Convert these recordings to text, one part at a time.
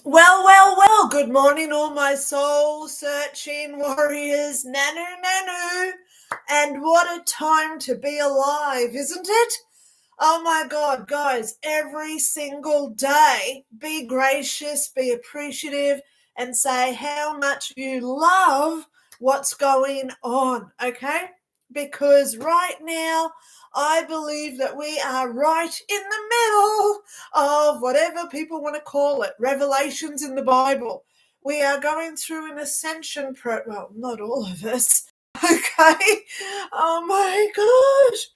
Well, good morning, all my soul-searching warriors. Nanu. And what a time to be alive, isn't it? Oh my God, guys, every single day, be gracious, be appreciative, and say how much you love what's going on, okay? Because right now, I believe that we are right in the middle of whatever people want to call it, revelations in the Bible. We are going through an ascension well, not all of us, okay? Oh my gosh,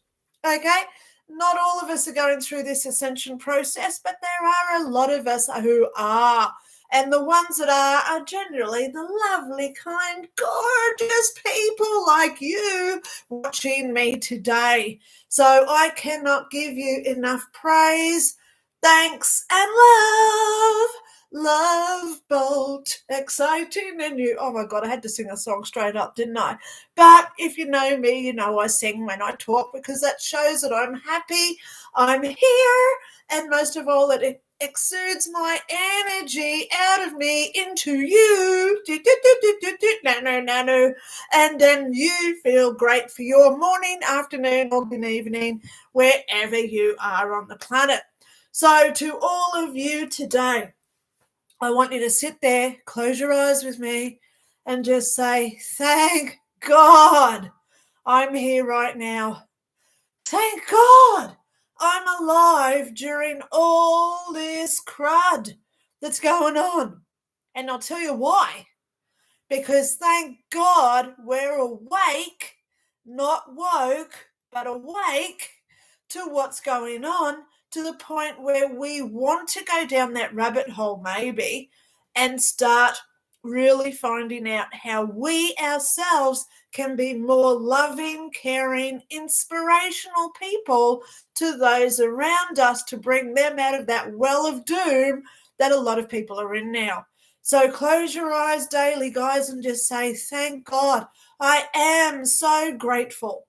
okay? Not all of us are going through this ascension process, but there are a lot of us who are. And the ones that are generally the lovely, kind, gorgeous people like you watching me today. So I cannot give you enough praise, thanks, and love. Love bolt, exciting and new. Oh my God, I had to sing a song straight up, didn't I? But if you know me, you know I sing when I talk because that shows that I'm happy, I'm here, and most of all, it exudes my energy out of me into you. No. And then you feel great for your morning, afternoon, or good evening, wherever you are on the planet. So to all of you today, I want you to sit there, close your eyes with me, and just say, thank God I'm here right now. Thank God I'm alive during all this crud that's going on. And I'll tell you why. Because thank God we're awake, not woke, but awake to what's going on, to the point where we want to go down that rabbit hole maybe and start really finding out how we ourselves can be more loving, caring, inspirational people to those around us to bring them out of that well of doom that a lot of people are in now. So close your eyes daily, guys, and just say, thank God. I am so grateful.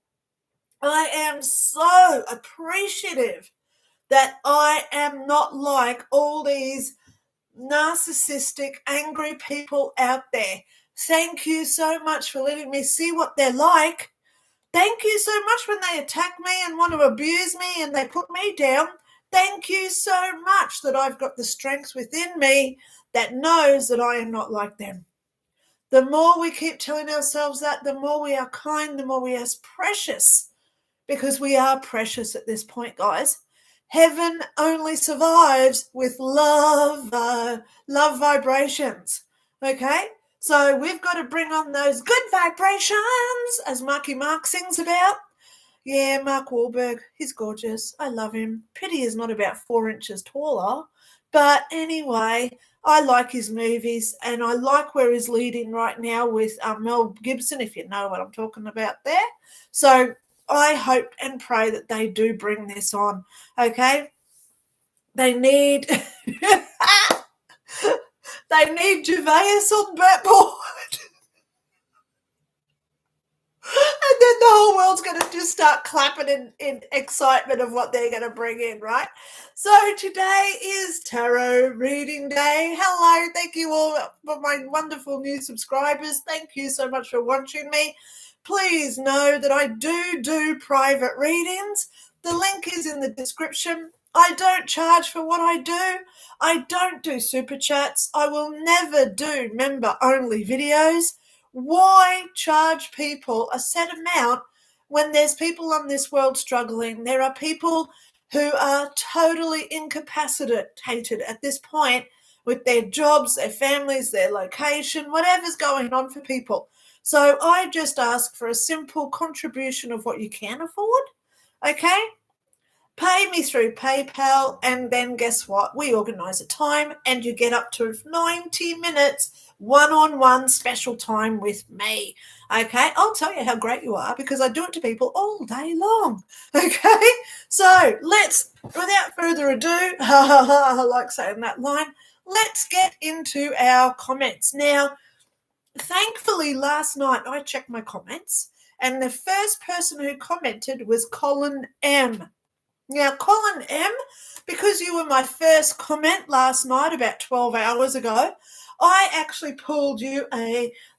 I am so appreciative that I am not like all these narcissistic, angry people out there. Thank you so much for letting me see what they're like. Thank you so much when they attack me and want to abuse me and they put me down. Thank you so much that I've got the strength within me that knows that I am not like them. The more we keep telling ourselves that, the more we are kind, the more we are precious, because we are precious at this point, guys. Heaven only survives with love vibrations, okay? So we've got to bring on those good vibrations, as Marky Mark sings about. Yeah, Mark Wahlberg, he's gorgeous. I love him. Pity he's not about 4 inches taller. But anyway, I like his movies, and I like where he's leading right now with Mel Gibson, if you know what I'm talking about there. So I hope and pray that they do bring this on, okay? They need they need Gervais on that board. And then the whole world's going to just start clapping in excitement of what they're going to bring in, right? So today is tarot reading day. Hello, thank you all for my wonderful new subscribers. Thank you so much for watching me. Please know that I do private readings. The link is in the description. I don't charge for what I do. I don't do super chats. I will never do member-only videos. Why charge people a set amount when there's people on this world struggling? There are people who are totally incapacitated at this point with their jobs, their families, their location, whatever's going on for people. So I just ask for a simple contribution of what you can afford, okay? Pay me through PayPal, and then guess what? We organise a time and you get up to 90 minutes one-on-one special time with me, okay? I'll tell you how great you are because I do it to people all day long, okay? So let's, without further ado, I like saying that line, let's get into our comments. Now, thankfully, last night I checked my comments and the first person who commented was Colin M. Now, Colin M., because you were my first comment last night about 12 hours ago, I actually pulled you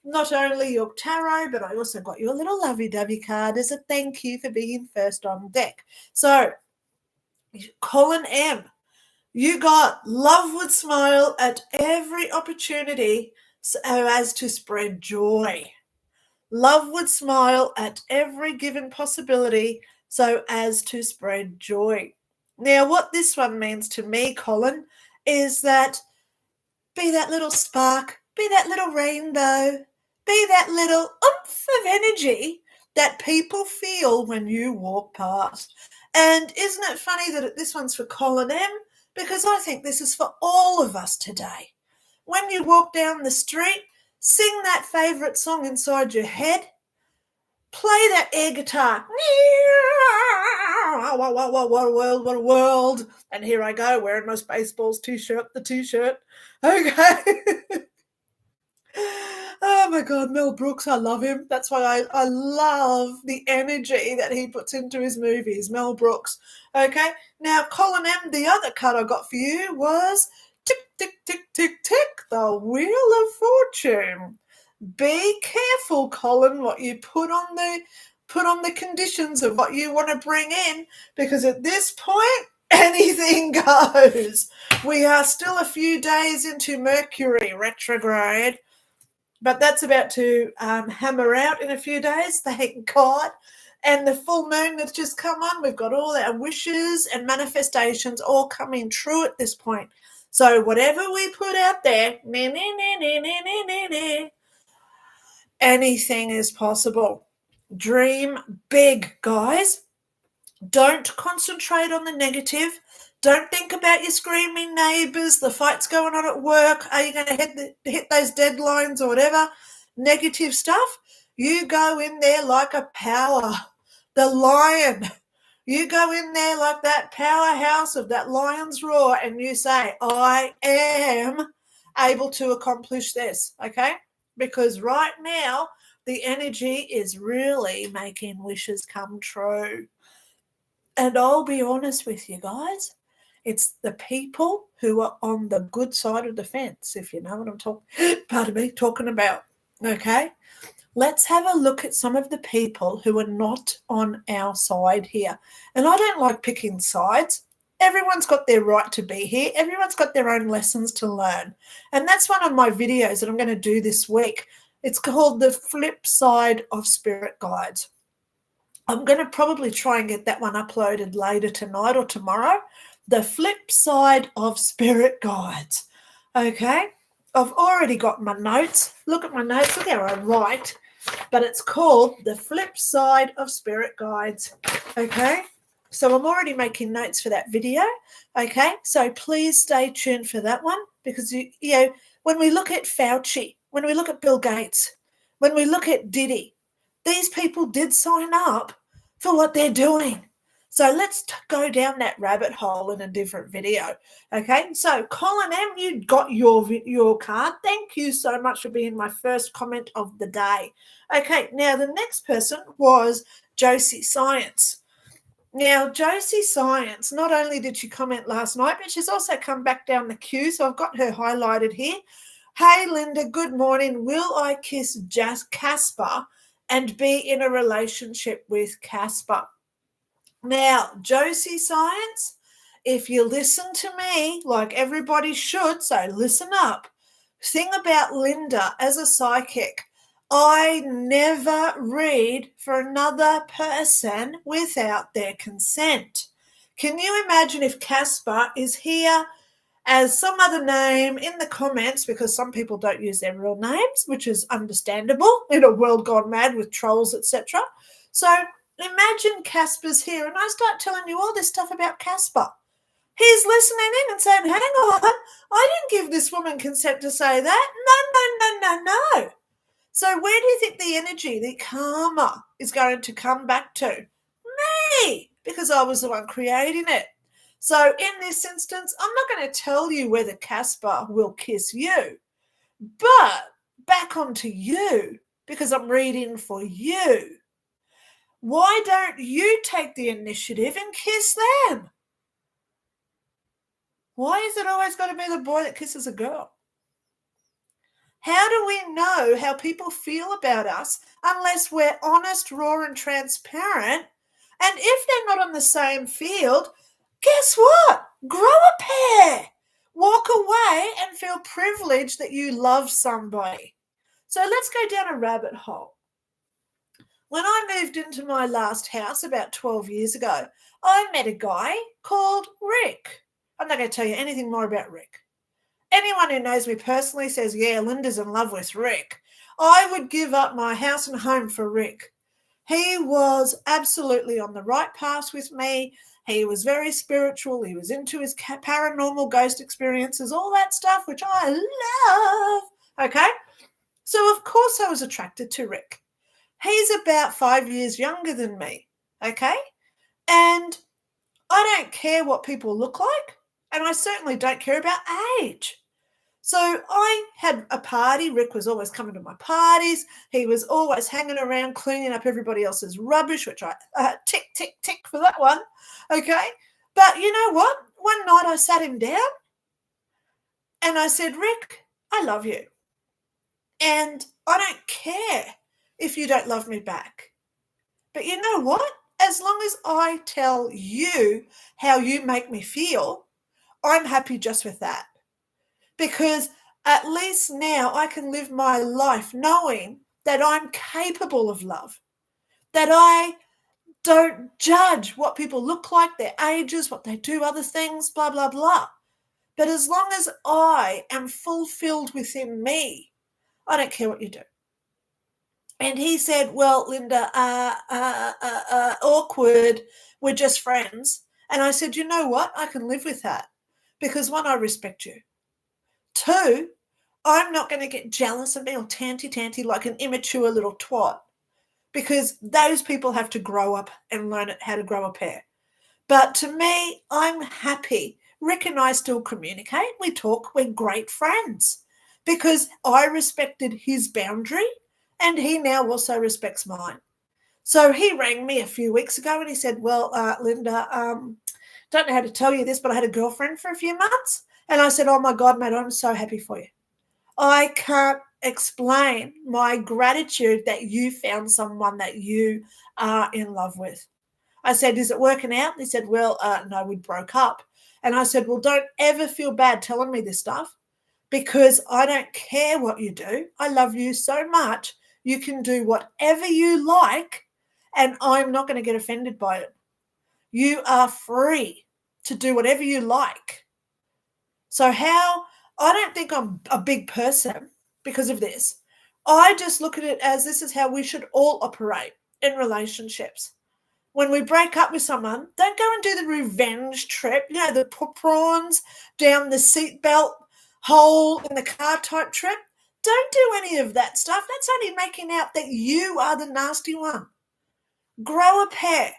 not only your tarot, but I also got you a little lovey-dovey card as a thank you for being first on deck. So, Colin M., you got love would smile at every opportunity so as to spread joy. Love would smile at every given possibility so as to spread joy. Now, what this one means to me, Colin, is that be that little spark, be that little rainbow, be that little oomph of energy that people feel when you walk past. And isn't it funny that this one's for Colin M? Because I think this is for all of us today. When you walk down the street, sing that favourite song inside your head, play that air guitar. What a world. And here I go wearing my Spaceballs t-shirt. Okay. Oh my God, Mel Brooks, I love him. That's why I love the energy that he puts into his movies, Mel Brooks. Okay, now Colin M., the other card I got for you was tick, tick, tick, tick, tick, the Wheel of Fortune. Be careful, Colin, what you put on the conditions of what you want to bring in, because at this point, anything goes. We are still a few days into Mercury retrograde, but that's about to hammer out in a few days, thank God. And the full moon that's just come on, we've got all our wishes and manifestations all coming true at this point. So whatever we put out there, anything is possible. Dream big, guys. Don't concentrate on the negative. Don't think about your screaming neighbours, the fights going on at work. Are you going to hit those deadlines or whatever? Negative stuff. You go in there like a power, the lion. You go in there like that powerhouse of that lion's roar, and you say, I am able to accomplish this, okay? Because right now, the energy is really making wishes come true. And I'll be honest with you guys, it's the people who are on the good side of the fence, if you know what I'm talking about, okay? Let's have a look at some of the people who are not on our side here. And I don't like picking sides. Everyone's got their right to be here. Everyone's got their own lessons to learn. And that's one of my videos that I'm going to do this week. It's called The Flip Side of Spirit Guides. I'm going to probably try and get that one uploaded later tonight or tomorrow. The Flip Side of Spirit Guides. Okay? I've already got my notes. Look at my notes. Look how I write. But it's called The Flip Side of Spirit Guides. Okay? So I'm already making notes for that video. Okay? So please stay tuned for that one, because, you know, when we look at Fauci, when we look at Bill Gates, when we look at Diddy, these people did sign up for what they're doing. So let's go down that rabbit hole in a different video. Okay, so Colin M., you got your card. Thank you so much for being my first comment of the day. Okay, now the next person was Josie Science. Now, Josie Science, not only did she comment last night, but she's also come back down the queue, so I've got her highlighted here. Hey, Linda, good morning. Will I kiss Casper and be in a relationship with Casper? Now, Josie Science, if you listen to me like everybody should, so listen up. Thing about Linda as a psychic, I never read for another person without their consent. Can you imagine if Casper is here as some other name in the comments, because some people don't use their real names, which is understandable in a world gone mad with trolls, etc. So imagine Casper's here and I start telling you all this stuff about Casper. He's listening in and saying, hang on, I didn't give this woman consent to say that. No. So where do you think the energy, the karma is going to come back to? Me, because I was the one creating it. So in this instance, I'm not going to tell you whether Casper will kiss you, but back onto you, because I'm reading for you. Why don't you take the initiative and kiss them? Why is it always got to be the boy that kisses a girl? How do we know how people feel about us unless we're honest, raw, and transparent? And if they're not on the same field, guess what? Grow a pair. Walk away and feel privileged that you love somebody. So let's go down a rabbit hole. When I moved into my last house about 12 years ago, I met a guy called Rick. I'm not going to tell you anything more about Rick. Anyone who knows me personally says, yeah, Lynda's in love with Rick. I would give up my house and home for Rick. He was absolutely on the right path with me. He was very spiritual. He was into his paranormal ghost experiences, all that stuff, which I love. Okay? So, of course, I was attracted to Rick. He's about 5 years younger than me. Okay? And I don't care what people look like. And I certainly don't care about age. So I had a party. Rick was always coming to my parties. He was always hanging around cleaning up everybody else's rubbish, which I tick, tick, tick for that one. Okay. But you know what? One night I sat him down and I said, Rick, I love you. And I don't care if you don't love me back. But you know what? As long as I tell you how you make me feel, I'm happy just with that. Because at least now I can live my life knowing that I'm capable of love, that I don't judge what people look like, their ages, what they do, other things, blah, blah, blah. But as long as I am fulfilled within me, I don't care what you do. And he said, well, Lynda, awkward, we're just friends. And I said, you know what? I can live with that because one, I respect you. Two, I'm not going to get jealous of me or tanty like an immature little twat because those people have to grow up and learn how to grow a pair. But to me, I'm happy. Rick and I still communicate. We talk. We're great friends because I respected his boundary and he now also respects mine. So he rang me a few weeks ago and he said, well, Lynda, don't know how to tell you this, but I had a girlfriend for a few months. And I said, oh, my God, mate, I'm so happy for you. I can't explain my gratitude that you found someone that you are in love with. I said, is it working out? And he said, well, no, we broke up. And I said, well, don't ever feel bad telling me this stuff because I don't care what you do. I love you so much. You can do whatever you like and I'm not going to get offended by it. You are free to do whatever you like. So I don't think I'm a big person because of this. I just look at it as this is how we should all operate in relationships. When we break up with someone, don't go and do the revenge trip, you know, the prawns down the seatbelt hole in the car type trip. Don't do any of that stuff. That's only making out that you are the nasty one. Grow a pair,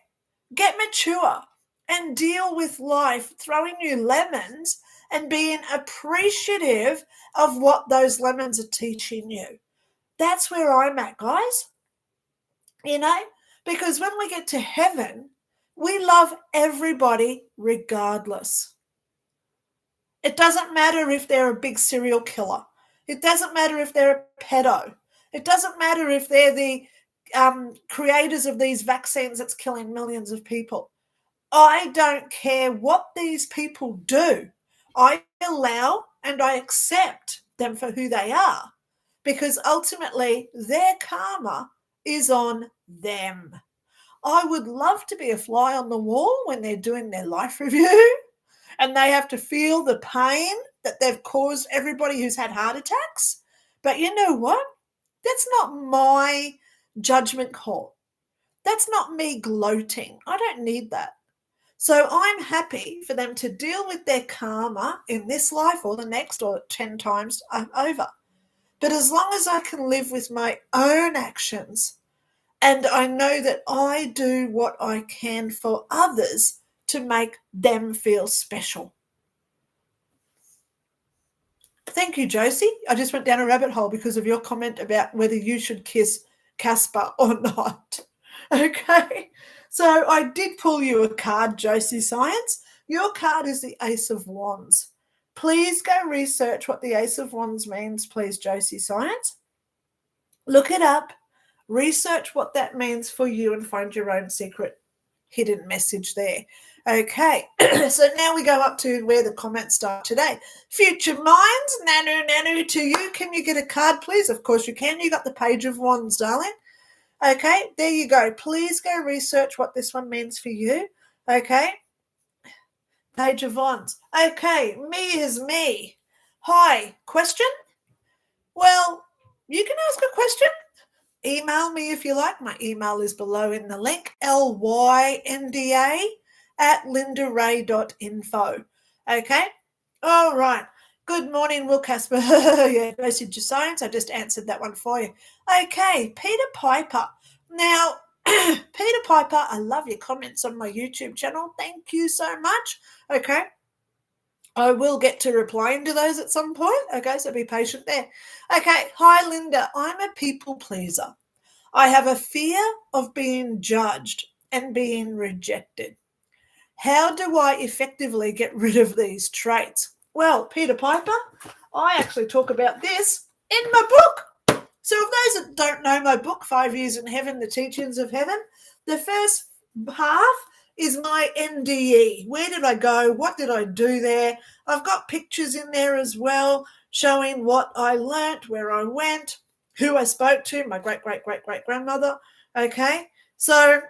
get mature, and deal with life throwing you lemons and being appreciative of what those lemons are teaching you. That's where I'm at, guys. You know, because when we get to heaven, we love everybody regardless. It doesn't matter if they're a big serial killer. It doesn't matter if they're a pedo. It doesn't matter if they're the creators of these vaccines that's killing millions of people. I don't care what these people do. I allow and I accept them for who they are because ultimately their karma is on them. I would love to be a fly on the wall when they're doing their life review and they have to feel the pain that they've caused everybody who's had heart attacks. But you know what? That's not my judgment call. That's not me gloating. I don't need that. So I'm happy for them to deal with their karma in this life or the next or 10 times over. But as long as I can live with my own actions and I know that I do what I can for others to make them feel special. Thank you, Josie. I just went down a rabbit hole because of your comment about whether you should kiss Casper or not. Okay. So I did pull you a card, Josie Science, Your card is the Ace of Wands. Please go research what the Ace of Wands means, please, Josie Science. Look it up, research what that means for you, and find your own secret hidden message there. Okay, so now we go up to where the comments start today. Future Minds, Nanu to you. Can you get a card, please? Of course you can. You got the Page of Wands, darling. Okay, there you go. Please go research what this one means for you. Okay, Page of Wands. Okay, me is me. Hi, question? Well, you can ask a question. Email me if you like. My email is below in the link, lynda@lindaray.info. Okay? All right. Good morning, Will Casper. Yeah, message your science. I just answered that one for you. Okay, Peter Piper. Now, Peter Piper, I love your comments on my YouTube channel. Thank you so much. Okay. I will get to replying to those at some point. Okay, so be patient there. Okay, hi, Linda. I'm a people pleaser. I have a fear of being judged and being rejected. How do I effectively get rid of these traits? Well, Peter Piper, I actually talk about this in my book. So if those that don't know my book, 5 Years in Heaven, The Teachings of Heaven, the first half is my NDE. Where did I go? What did I do there? I've got pictures in there as well showing what I learnt, where I went, who I spoke to, my great-great-great-great-grandmother. Okay, so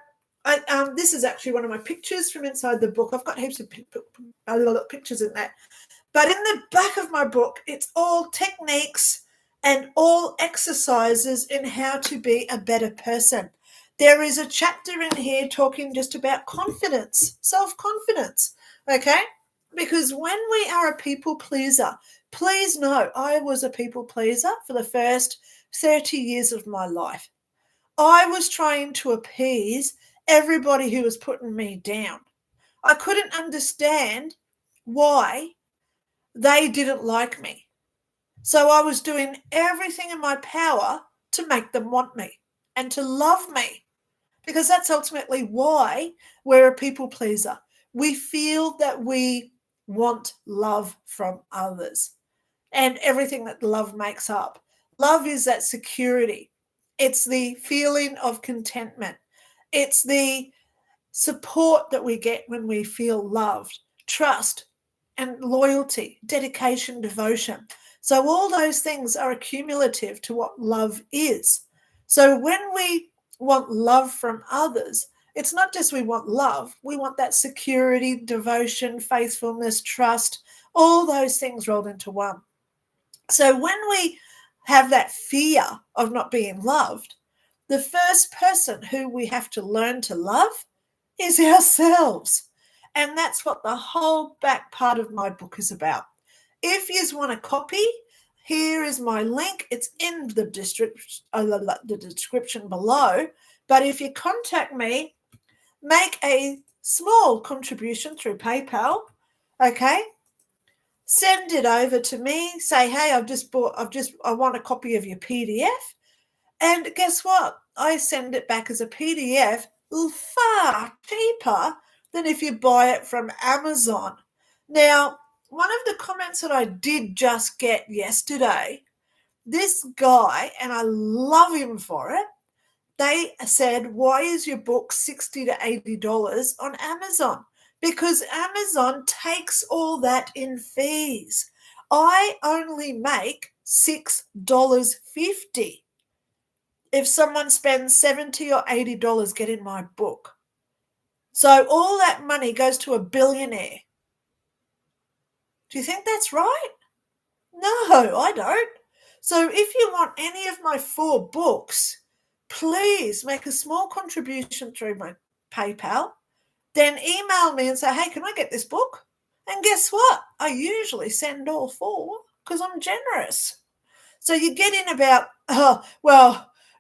this is actually one of my pictures from inside the book. I've got heaps of pictures in there. But in the back of my book, it's all techniques and all exercises in how to be a better person. There is a chapter in here talking just about confidence, self-confidence, okay? Because when we are a people pleaser, please know I was a people pleaser for the first 30 years of my life. I was trying to appease everybody who was putting me down. I couldn't understand why they didn't like me. So I was doing everything in my power to make them want me and to love me, because that's ultimately why we're a people pleaser. We feel that we want love from others and everything that love makes up. Love is that security. It's the feeling of contentment. It's the support that we get when we feel loved, trust and loyalty, dedication, devotion. So all those things are accumulative to what love is. So when we want love from others, it's not just we want love, we want that security, devotion, faithfulness, trust, all those things rolled into one. So when we have that fear of not being loved, the first person who we have to learn to love is ourselves. And that's what the whole back part of my book is about. If you want a copy, here is my link. It's in the description below. But if you contact me, make a small contribution through PayPal, okay? Send it over to me. Say, hey, I want a copy of your PDF. And guess what? I send it back as a PDF far cheaper than if you buy it from Amazon. Now, one of the comments that I did just get yesterday, this guy, and I love him for it, they said, why is your book $60 to $80 on Amazon? Because Amazon takes all that in fees. I only make $6.50 if someone spends $70 or $80 getting my book. So all that money goes to a billionaire. Do you think that's right? No, I don't. So if you want any of my 4 books, please make a small contribution through my PayPal. Then email me and say, hey, can I get this book? And guess what? I usually send all 4 because I'm generous. So you're getting about,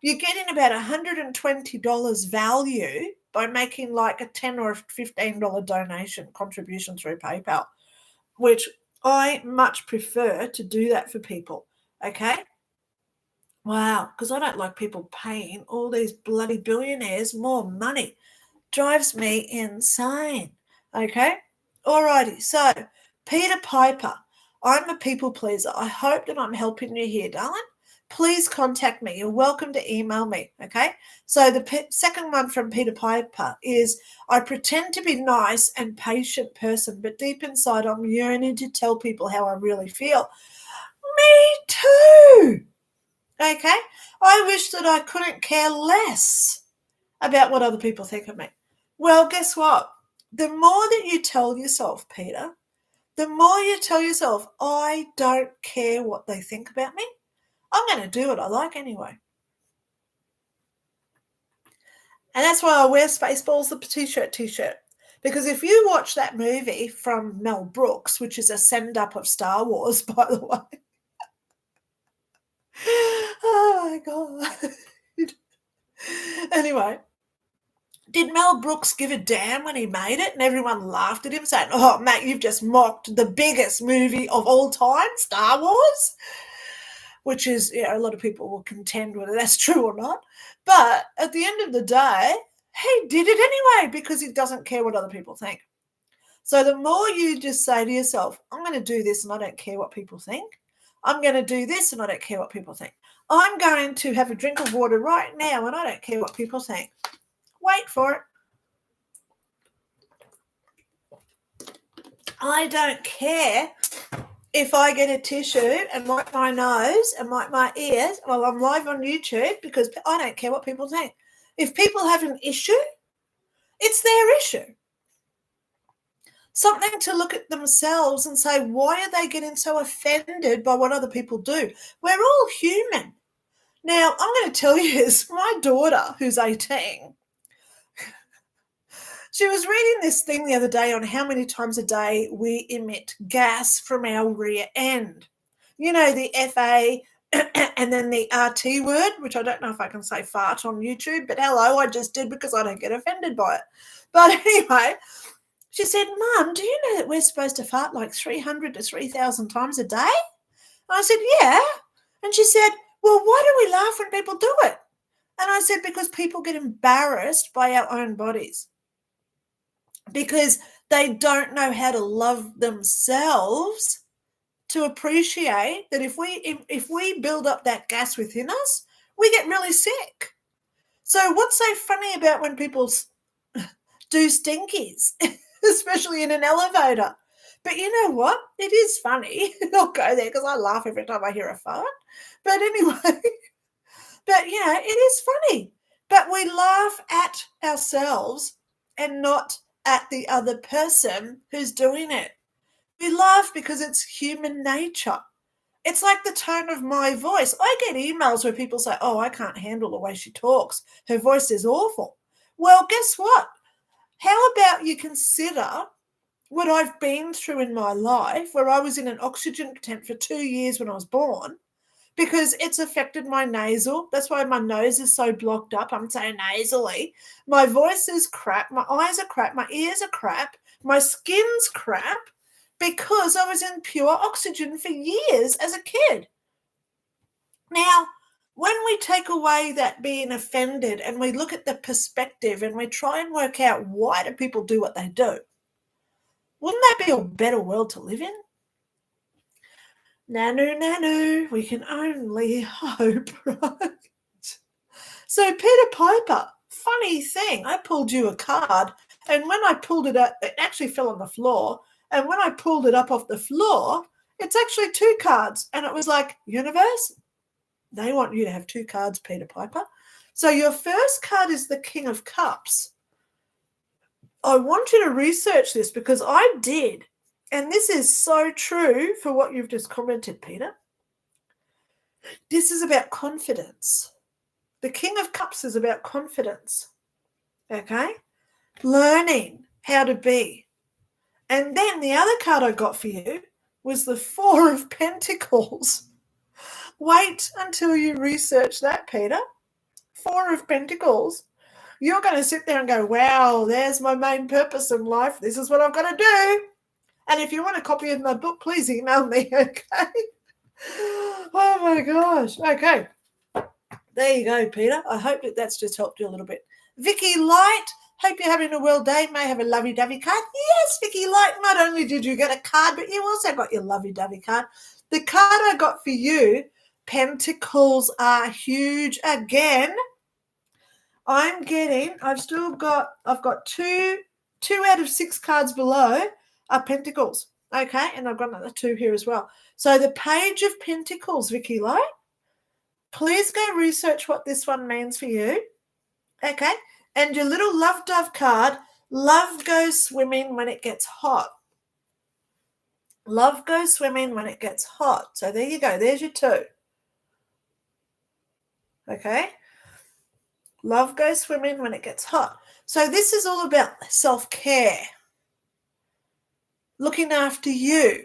you're getting about $120 value by making like a $10 or $15 donation contribution through PayPal, which I much prefer to do that for people, okay? Wow, because I don't like people paying all these bloody billionaires more money. Drives me insane, okay? Alrighty, so Peter Piper, I'm a people pleaser. I hope that I'm helping you here, darling. Please contact me. You're welcome to email me, okay? So the second one from Peter Piper is, I pretend to be nice and patient person, but deep inside I'm yearning to tell people how I really feel. Me too, okay? I wish that I couldn't care less about what other people think of me. Well, guess what? The more that you tell yourself, Peter, the more you tell yourself, I don't care what they think about me, I'm going to do what I like anyway. And that's why I wear Spaceballs the t-shirt. Because if you watch that movie from Mel Brooks, which is a send-up of Star Wars, by the way. Oh, my God. Anyway, did Mel Brooks give a damn when he made it and everyone laughed at him saying, oh, mate, you've just mocked the biggest movie of all time, Star Wars? Which is, a lot of people will contend whether that's true or not. But at the end of the day, he did it anyway because he doesn't care what other people think. So the more you just say to yourself, I'm going to do this and I don't care what people think. I'm going to do this and I don't care what people think. I'm going to have a drink of water right now and I don't care what people think. Wait for it. I don't care if I get a tissue and wipe my nose and wipe my ears while I'm live on YouTube, because I don't care what people think. If people have an issue, it's their issue. Something to look at themselves and say, why are they getting so offended by what other people do? We're all human. Now, I'm going to tell you this. My daughter, who's 18, she was reading this thing the other day on how many times a day we emit gas from our rear end. You know, the FA and then the RT word, which I don't know if I can say fart on YouTube, but hello, I just did because I don't get offended by it. But anyway, she said, Mum, do you know that we're supposed to fart like 300 to 3,000 times a day? And I said, yeah. And she said, well, why do we laugh when people do it? And I said, because people get embarrassed by our own bodies. Because they don't know how to love themselves to appreciate that if we build up that gas within us, we get really sick. So what's so funny about when people do stinkies, especially in an elevator? But you know what? It is funny. I'll go there because I laugh every time I hear a fart. But anyway, but it is funny. But we laugh at ourselves and not at the other person who's doing it. We laugh because it's human nature. It's like the tone of my voice. I get emails where people say, oh, I can't handle the way she talks. Her voice is awful. Well, guess what? How about you consider what I've been through in my life, where I was in an oxygen tent for 2 years when I was born, because it's affected my nasal. That's why my nose is so blocked up. I'm so nasally. My voice is crap. My eyes are crap. My ears are crap. My skin's crap, because I was in pure oxygen for years as a kid. Now, when we take away that being offended and we look at the perspective and we try and work out why do people do what they do, wouldn't that be a better world to live in? Nanu, we can only hope, right? So Peter Piper, funny thing, I pulled you a card, and when I pulled it up, it actually fell on the floor, and when I pulled it up off the floor, it's actually 2 cards, and it was like, universe, they want you to have 2 cards, Peter Piper. So your first card is the King of Cups. I want you to research this because I did. And this is so true for what you've just commented, Peter. This is about confidence. The King of Cups is about confidence, okay? Learning how to be. And then the other card I got for you was the 4 of Pentacles. Wait until you research that, Peter. 4 of Pentacles. You're going to sit there and go, wow, there's my main purpose in life. This is what I've got to do. And if you want a copy of my book, please email me, okay? Oh, my gosh. Okay. There you go, Peter. I hope that that's just helped you a little bit. Vicky Light, Hope you're having a well day. May have a lovey-dovey card. Yes, Vicky Light, not only did you get a card, but you also got your lovey-dovey card. The card I got for you, Pentacles are huge again. I've got two out of 6 cards below are Pentacles. Okay, and I've got another 2 here as well. So the Page of Pentacles, Vicky Light. Please go research what this one means for you. Okay, and your little love dove card, love goes swimming when it gets hot. Love goes swimming when it gets hot. So there you go. There's your 2. Okay. Love goes swimming when it gets hot. So this is all about self-care, looking after you,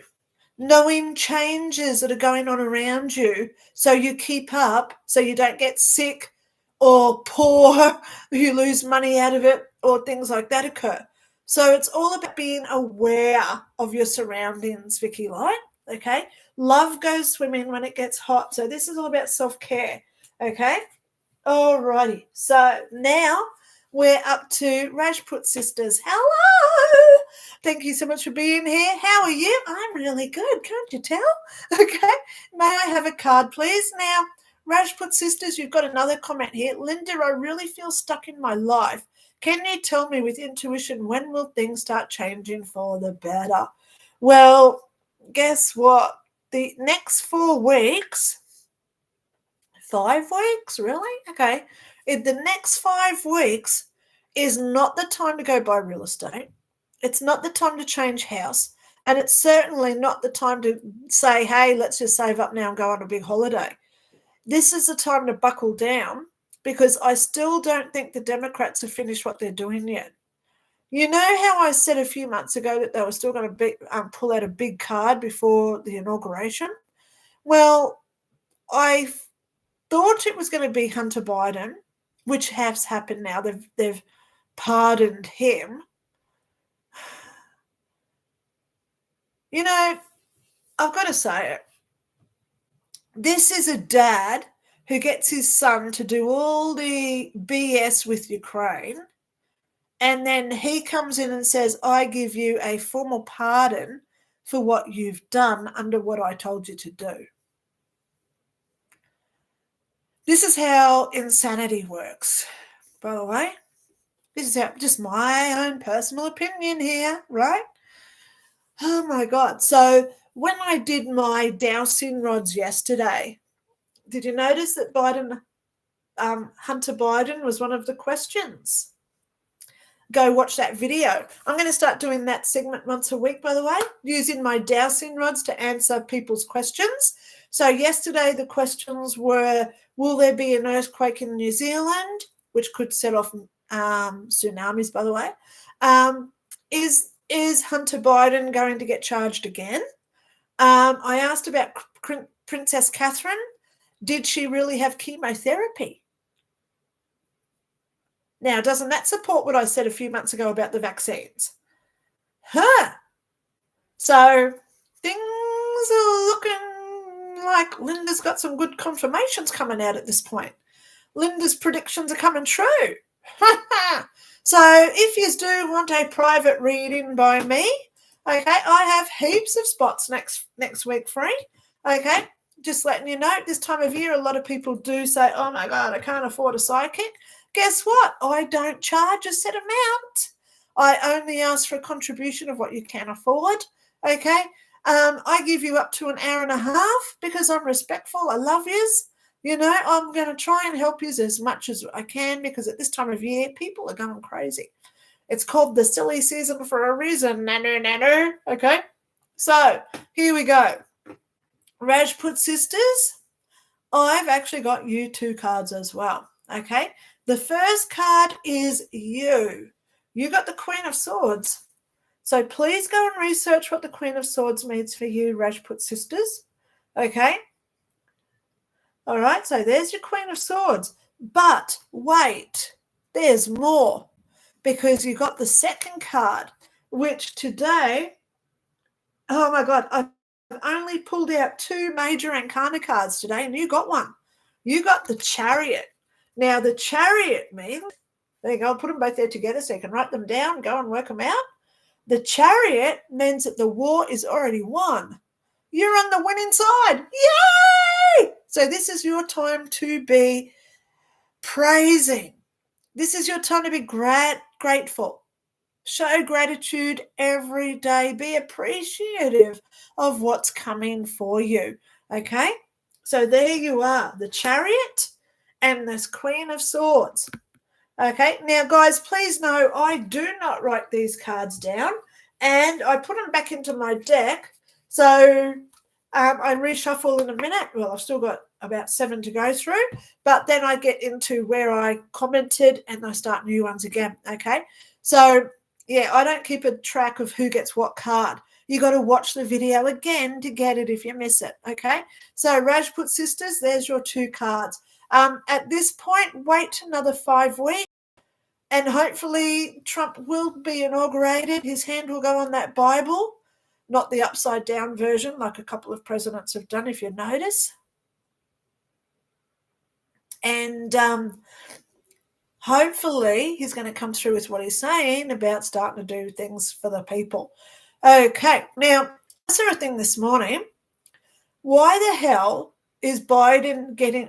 knowing changes that are going on around you so you keep up, so you don't get sick or poor, you lose money out of it, or things like that occur. So it's all about being aware of your surroundings, Vicky Light, okay? Love goes swimming when it gets hot. So this is all about self-care, okay? Alrighty. So now we're up to Rajput Sisters. Hello! Thank you so much for being here. How are you? I'm really good. Can't you tell? Okay. May I have a card, please? Now, Rajput Sisters, you've got another comment here. Linda, I really feel stuck in my life. Can you tell me with intuition, when will things start changing for the better? Well, guess what? The next 4 weeks, 5 weeks, really? Okay. In the next 5 weeks is not the time to go buy real estate. It's not the time to change house. And it's certainly not the time to say, hey, let's just save up now and go on a big holiday. This is the time to buckle down, because I still don't think the Democrats have finished what they're doing yet. You know how I said a few months ago that they were still going to pull out a big card before the inauguration? Well, I thought it was going to be Hunter Biden, which has happened now. They've pardoned him. You know, I've got to say it. This is a dad who gets his son to do all the BS with Ukraine, and then he comes in and says, I give you a formal pardon for what you've done under what I told you to do. This is how insanity works, by the way. This is just my own personal opinion here, right? Oh, my God. So when I did my dowsing rods yesterday, did you notice that Hunter Biden was one of the questions? Go watch that video. I'm going to start doing that segment once a week, by the way, using my dowsing rods to answer people's questions. So yesterday the questions were, will there be an earthquake in New Zealand, which could set off tsunamis, by the way? Is Hunter Biden going to get charged again? I asked about Princess Catherine. Did she really have chemotherapy? Now, doesn't that support what I said a few months ago about the vaccines? So things are looking like Linda's got some good confirmations coming out at this point. Linda's predictions are coming true. So if you do want a private reading by me, okay, I have heaps of spots next week free. Okay, just letting you know, this time of year, a lot of people do say, oh my God, I can't afford a psychic. Guess what? I don't charge a set amount. I only ask for a contribution of what you can afford. Okay, I give you up to an hour and a half because I'm respectful. I love yous. You know, I'm going to try and help you as much as I can, because at this time of year, people are going crazy. It's called the silly season for a reason. Nano. Okay, so here we go. Rajput Sisters, I've actually got you 2 cards as well. Okay, the first card is you. You got the Queen of Swords. So please go and research what the Queen of Swords means for you, Rajput Sisters. Okay. All right, so there's your Queen of Swords. But wait, there's more, because you got the second card, which today, oh my God, I've only pulled out 2 major arcana cards today, and you got one. You got the Chariot. Now, the Chariot means There you go. I'll put them both there together so you can write them down, go and work them out. The Chariot means that the war is already won. You're on the winning side. Yay! So this is your time to be praising. This is your time to be grateful. Show gratitude every day. Be appreciative of what's coming for you. Okay? So there you are, the Chariot and this Queen of Swords. Okay, now guys, please know I do not write these cards down and I put them back into my deck. So I reshuffle in a minute. Well, I've still got about 7 to go through, but then I get into where I commented and I start new ones again. Okay, so yeah, I don't keep a track of who gets what card. You got to watch the video again to get it if you miss it. Okay, so Rajput Sisters, there's your 2 cards. At this point, wait another 5 weeks and hopefully Trump will be inaugurated. His hand will go on that Bible, not the upside down version like a couple of presidents have done, if you notice. And hopefully he's going to come through with what he's saying about starting to do things for the people. Okay, now, I saw a thing this morning. Why the hell is Biden getting,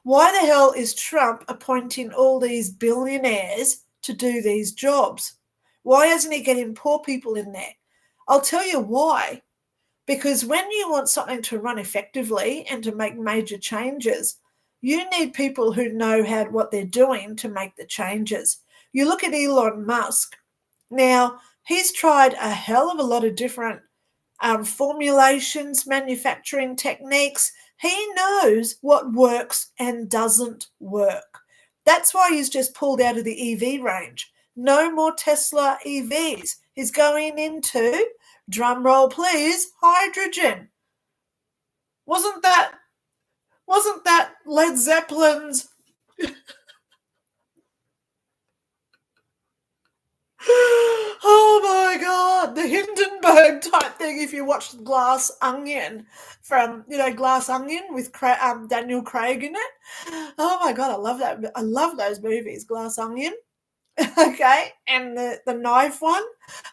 why the hell is Trump appointing all these billionaires to do these jobs? Why isn't he getting poor people in there? I'll tell you why. Because when you want something to run effectively and to make major changes, you need people who know what they're doing to make the changes. You look at Elon Musk. Now, he's tried a hell of a lot of different formulations, manufacturing techniques. He knows what works and doesn't work. That's why he's just pulled out of the EV range. No more Tesla EVs. He's going into, drum roll please, hydrogen. Wasn't that Led Zeppelin's oh my God, the Hindenburg type thing. If you watch Glass Onion Glass Onion with Daniel Craig in it. Oh my God, I love that. I love those movies, Glass Onion. Okay, and the knife one.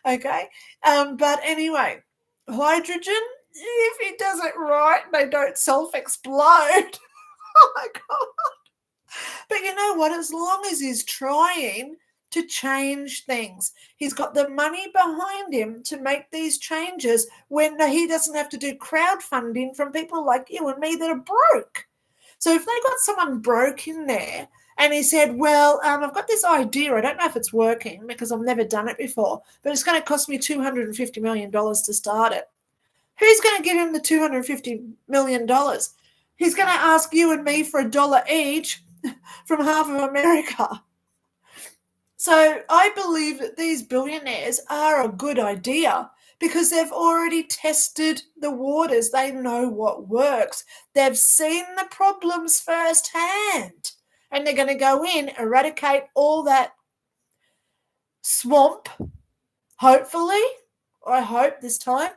Okay, but anyway, hydrogen. If he does it right, they don't self-explode. Oh my God. But you know what? As long as he's trying to change things, he's got the money behind him to make these changes when he doesn't have to do crowdfunding from people like you and me that are broke. So if they got someone broke in there and he said, well, I've got this idea. I don't know if it's working because I've never done it before, but it's going to cost me $250 million to start it. Who's going to give him the $250 million? He's going to ask you and me for $1 each from half of America. So I believe that these billionaires are a good idea because they've already tested the waters. They know what works. They've seen the problems firsthand. And they're going to go in, eradicate all that swamp, hopefully. I hope this time.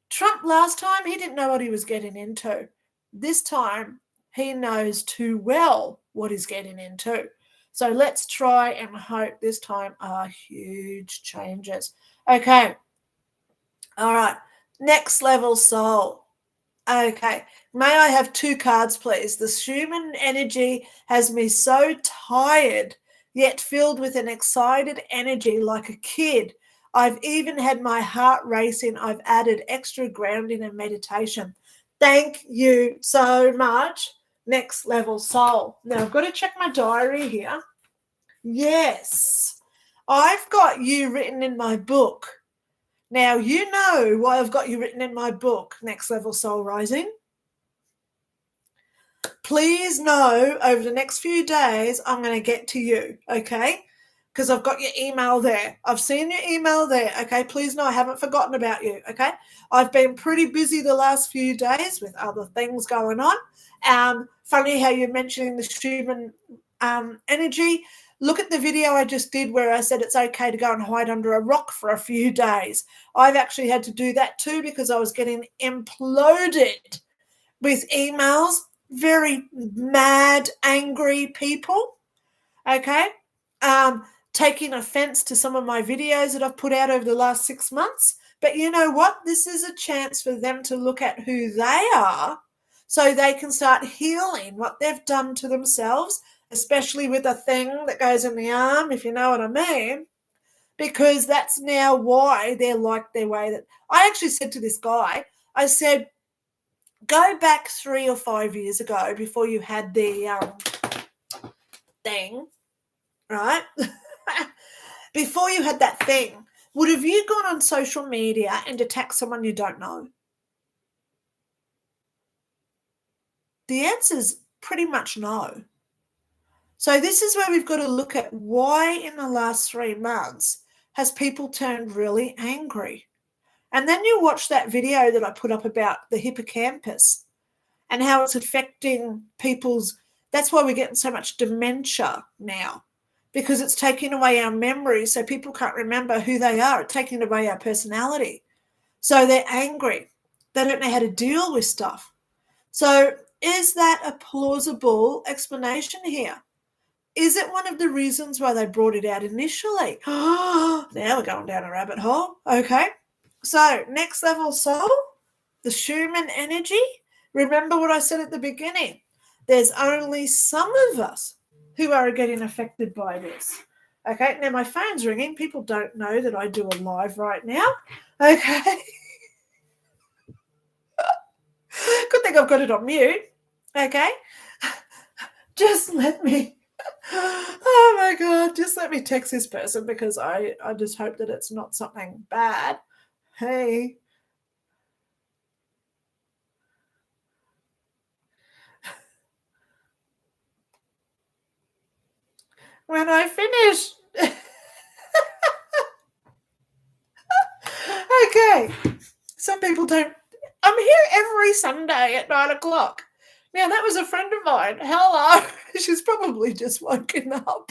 Trump last time, he didn't know what he was getting into. This time, he knows too well what he's getting into. So let's try and hope this time are huge changes. Okay. All right. Next level soul. Okay. May I have 2 cards, please? The human energy has me so tired, yet filled with an excited energy like a kid. I've even had my heart racing. I've added extra grounding and meditation. Thank you so much. Next level soul. Now, I've got to check my diary here. Yes, I've got you written in my book. Now, you know why I've got you written in my book, Next Level Soul Rising. Please know over the next few days, I'm going to get to you, okay? Because I've got your email there. I've seen your email there, okay? Please know I haven't forgotten about you, okay? I've been pretty busy the last few days with other things going on. Funny how you're mentioning the human energy. Look at the video I just did where I said it's okay to go and hide under a rock for a few days. I've actually had to do that too because I was getting imploded with emails, very mad, angry people, okay? taking offense to some of my videos that I've put out over the last 6 months. But you know what? This is a chance for them to look at who they are so they can start healing what they've done to themselves, especially with the thing that goes in the arm, if you know what I mean, because that's now why they're like their way. That I actually said to this guy, I said, go back 3 or 5 years ago before you had the thing, right? Before you had that thing, would have you gone on social media and attacked someone you don't know? The answer's pretty much no. So this is where we've got to look at why in the last 3 months has people turned really angry. And then you watch that video that I put up about the hippocampus and how it's affecting people's, that's why we're getting so much dementia now, because it's taking away our memory so people can't remember who they are. It's taking away our personality. So they're angry. They don't know how to deal with stuff. So is that a plausible explanation here? Is it one of the reasons why they brought it out initially? Now we're going down a rabbit hole. Okay. So next level soul, the Schumann energy. Remember what I said at the beginning. There's only some of us who are getting affected by this. Okay. Now my phone's ringing. People don't know that I do a live right now. Okay. Good thing I've got it on mute. Okay. Just let me, oh my God, just let me text this person because I just hope that it's not something bad. Hey. When I finish. Okay. Some people don't. I'm here every Sunday at 9 o'clock. Now, that was a friend of mine. Hello. She's probably just woken up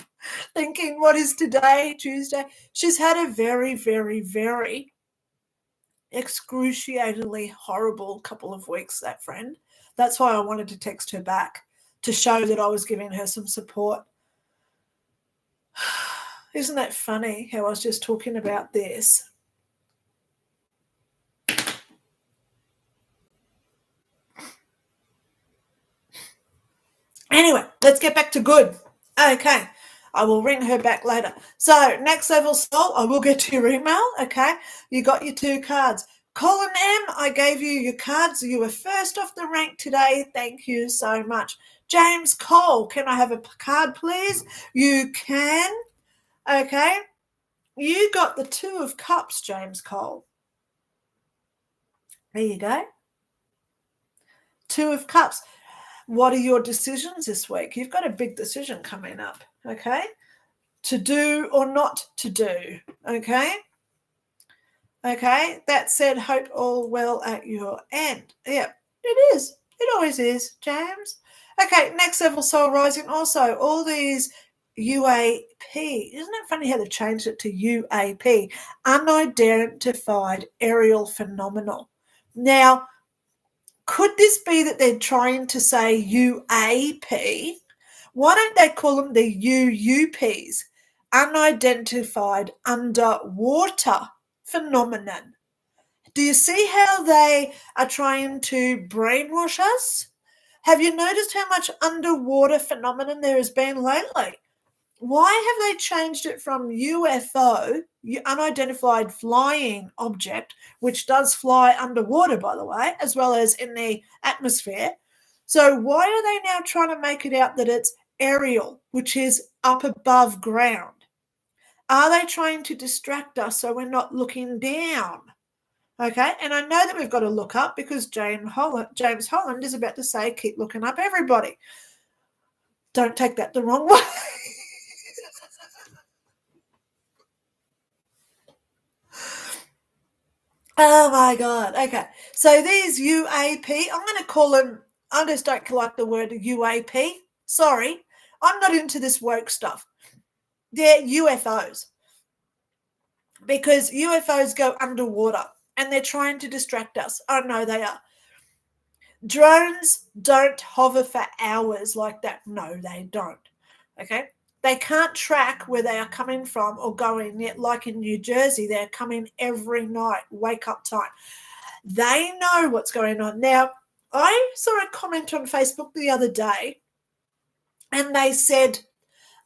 thinking, what is today, Tuesday? She's had a very, very, very excruciatingly horrible couple of weeks, that friend. That's why I wanted to text her back to show that I was giving her some support. Isn't that funny how I was just talking about this? Anyway, let's get back to good. Okay, I will ring her back later. So, next level soul, I will get to your email. Okay, you got your 2 cards. Colin M, I gave you your cards. You were first off the rank today. Thank you so much. James Cole, can I have a card, please? You can. Okay, you got the 2 of Cups, James Cole. There you go. 2 of Cups. What are your decisions this week? You've got a big decision coming up, okay? To do or not to do, okay? Okay, that said, hope all well at your end. Yeah, it is. It always is, James. Okay, next level soul rising. Also, all these UAP. Isn't it funny how they changed it to UAP? Unidentified aerial phenomenal. Now, could this be that they're trying to say UAP? Why don't they call them the UUPs? Unidentified underwater phenomenon. Do you see how they are trying to brainwash us? Have you noticed how much underwater phenomenon there has been lately? Why have they changed it from UFO, unidentified flying object, which does fly underwater, by the way, as well as in the atmosphere? So why are they now trying to make it out that it's aerial, which is up above ground? Are they trying to distract us so we're not looking down? Okay, and I know that we've got to look up because James Holland is about to say, keep looking up, everybody. Don't take that the wrong way. Oh my God. Okay. So these UAP, I'm going to call them, I just don't like the word UAP. Sorry. I'm not into this woke stuff. They're UFOs because UFOs go underwater and they're trying to distract us. I know they are. Drones don't hover for hours like that. No, they don't. Okay. They can't track where they are coming from or going, yet like in New Jersey, they're coming every night, wake up time. They know what's going on. Now, I saw a comment on Facebook the other day, and they said,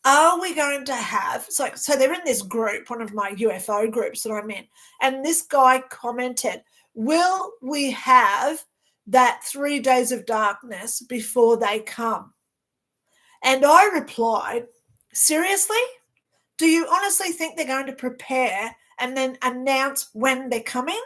are we going to have, so they're in this group, one of my UFO groups that I'm in, and this guy commented, will we have that 3 days of darkness before they come? And I replied, seriously? Do you honestly think they're going to prepare and then announce when they're coming?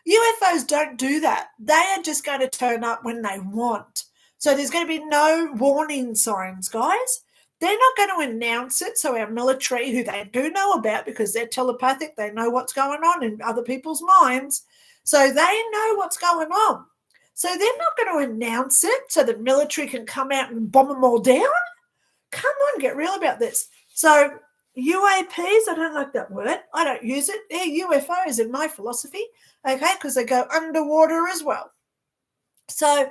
UFOs don't do that. They are just going to turn up when they want. So there's going to be no warning signs, guys. They're not going to announce it, so our military, who they do know about because they're telepathic, they know what's going on in other people's minds, so they know what's going on. So they're not going to announce it so the military can come out and bomb them all down. Come on, get real about this. So UAPs, I don't like that word. I don't use it. They're UFOs in my philosophy, okay, because they go underwater as well. So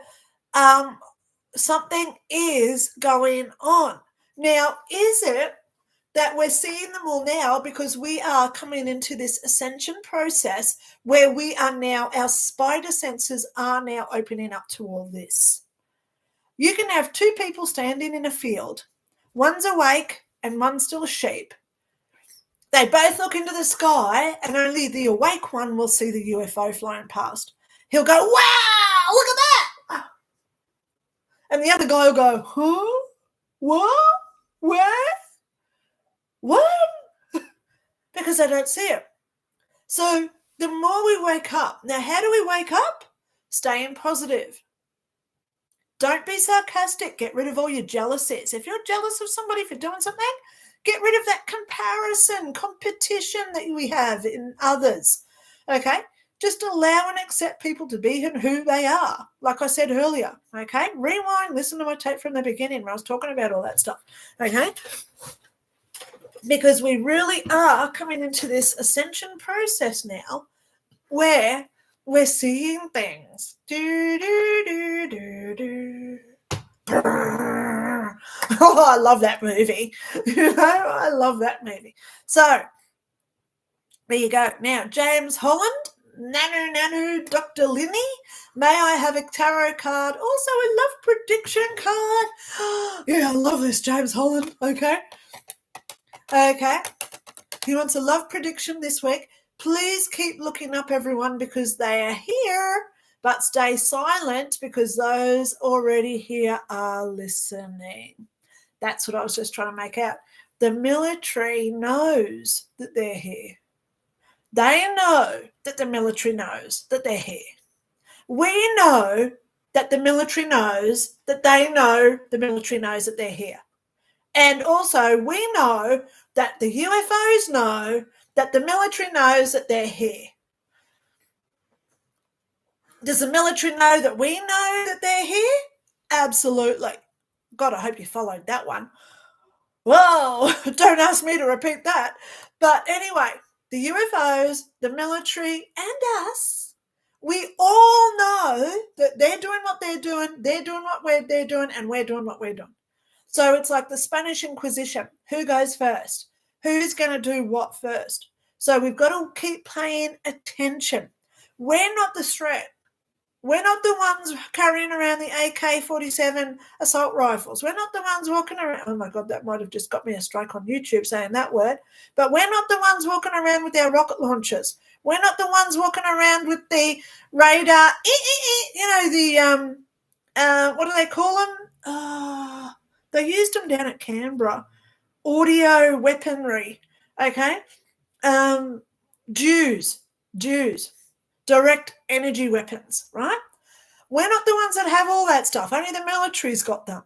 something is going on. Now, is it that we're seeing them all now because we are coming into this ascension process where we are now, our spider senses are now opening up to all this? You can have two people standing in a field. One's awake and one's still asleep. They both look into the sky and only the awake one will see the UFO flying past. He'll go, wow, look at that. And the other guy will go, huh? What? Where? What? Because they don't see it. So the more we wake up, now how do we wake up? Staying positive. Don't be sarcastic. Get rid of all your jealousies. If you're jealous of somebody for doing something, get rid of that comparison, competition that we have in others, okay? Just allow and accept people to be who they are, like I said earlier, okay? Rewind, listen to my tape from the beginning where I was talking about all that stuff, okay? Because we really are coming into this ascension process now where we're seeing things. Do, do, do, do, do. Oh, I love that movie. I love that movie. So, there you go. Now, James Holland, Nanu, Dr. Lynda, may I have a tarot card? Also, a love prediction card. Yeah, I love this, James Holland. Okay. He wants a love prediction this week. Please keep looking up, everyone, because they are here, but stay silent because those already here are listening. That's what I was just trying to make out. The military knows that they're here. They know that the military knows that they're here. We know that the military knows that they know the military knows that they're here. And also we know that the UFOs know that the military knows that they're here. Does the military know that we know that they're here? Absolutely. God, I hope you followed that one. Whoa, don't ask me to repeat that. But anyway, the UFOs, the military, and us, we all know that they're doing what they're doing what they're doing, and we're doing what we're doing. So it's like the Spanish Inquisition. Who goes first? Who's going to do what first? So we've got to keep paying attention. We're not the threat. We're not the ones carrying around the AK-47 assault rifles. We're not the ones walking around. Oh, my God, that might have just got me a strike on YouTube saying that word. But we're not the ones walking around with our rocket launchers. We're not the ones walking around with the radar, what do they call them? They used them down at Canberra. Audio weaponry, okay? Jews, direct energy weapons, right? We're not the ones that have all that stuff. Only the military's got them.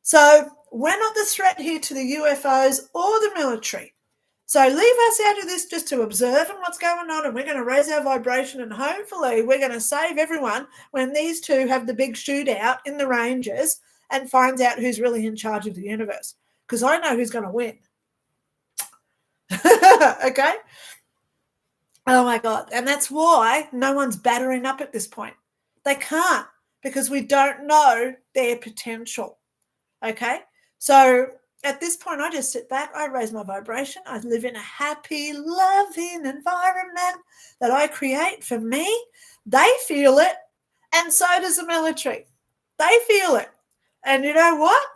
So we're not the threat here to the UFOs or the military. So leave us out of this just to observe what's going on, and we're going to raise our vibration, and hopefully we're going to save everyone when these two have the big shootout in the ranges and finds out who's really in charge of the universe. Because I know who's going to win. Okay? Oh, my God. And that's why no one's battering up at this point. They can't, because we don't know their potential. Okay? So at this point, I just sit back, I raise my vibration, I live in a happy, loving environment that I create for me. They feel it, and so does the military. They feel it. And you know what?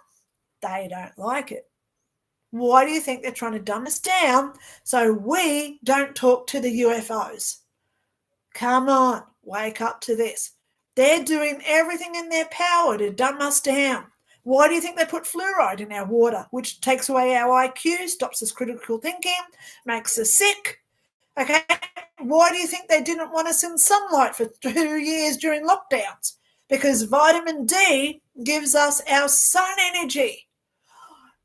They don't like it. Why do you think they're trying to dumb us down so we don't talk to the UFOs? Come on, wake up to this. They're doing everything in their power to dumb us down. Why do you think they put fluoride in our water, which takes away our IQ, stops us critical thinking, makes us sick? Okay, why do you think they didn't want us in sunlight for 2 years during lockdowns? Because vitamin D gives us our sun energy.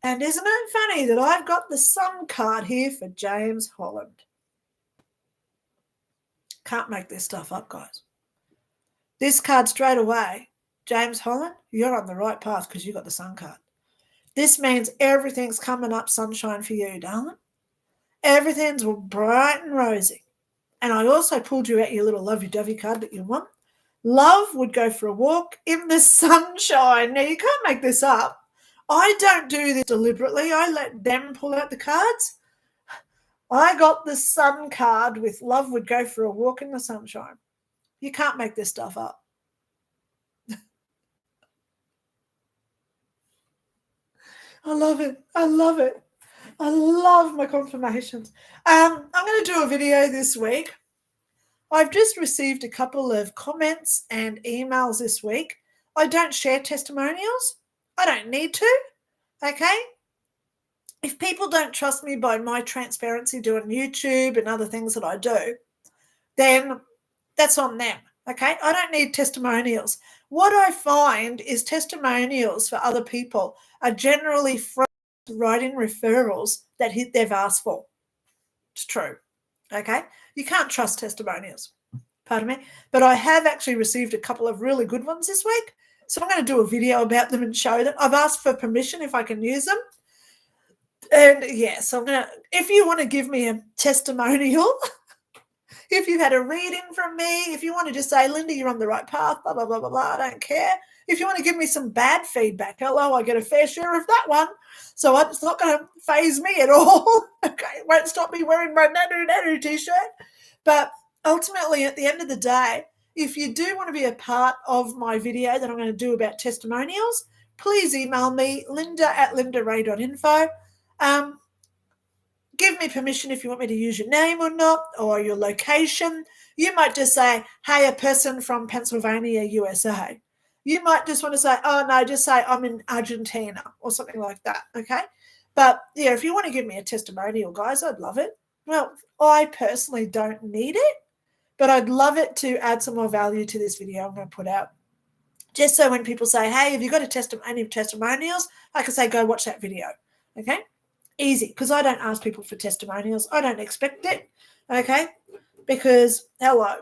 And isn't it funny that I've got the sun card here for James Holland? Can't make this stuff up, guys. This card straight away, James Holland, you're on the right path because you got the sun card. This means everything's coming up sunshine for you, darling. Everything's bright and rosy. And I also pulled you out your little lovey-dovey card that you want. Love would go for a walk in the sunshine. Now, you can't make this up. I don't do this deliberately. I let them pull out the cards. I got the sun card with love would go for a walk in the sunshine. You can't make this stuff up. I love it. I love it. I love my confirmations. I'm going to do a video this week. I've just received a couple of comments and emails this week. I don't share testimonials. I don't need to. Okay? If people don't trust me by my transparency doing YouTube and other things that I do, then that's on them. Okay? I don't need testimonials. What I find is testimonials for other people are generally writing referrals that they've asked for. It's true. Okay? You can't trust testimonials. Pardon me. But I have actually received a couple of really good ones this week. So I'm going to do a video about them and show them. I've asked for permission if I can use them. And yes, I'm going to, if you want to give me a testimonial, if you've had a reading from me, if you want to just say, Linda, you're on the right path, blah, blah, blah, blah, blah, I don't care. If you want to give me some bad feedback, hello, I get a fair share of that one. So it's not going to faze me at all. Okay, it won't stop me wearing my nanu t-shirt. But ultimately, at the end of the day, if you do want to be a part of my video that I'm going to do about testimonials, please email me, linda@lindaray.info. Give me permission if you want me to use your name or not, or your location. You might just say, hey, a person from Pennsylvania, USA. You might just want to say, oh, no, just say I'm in Argentina or something like that, okay? But, yeah, if you want to give me a testimonial, guys, I'd love it. Well, I personally don't need it, but I'd love it to add some more value to this video I'm going to put out. Just so when people say, hey, have you got any testimonials, I can say, go watch that video, okay? Easy, because I don't ask people for testimonials. I don't expect it, okay? Because, hello,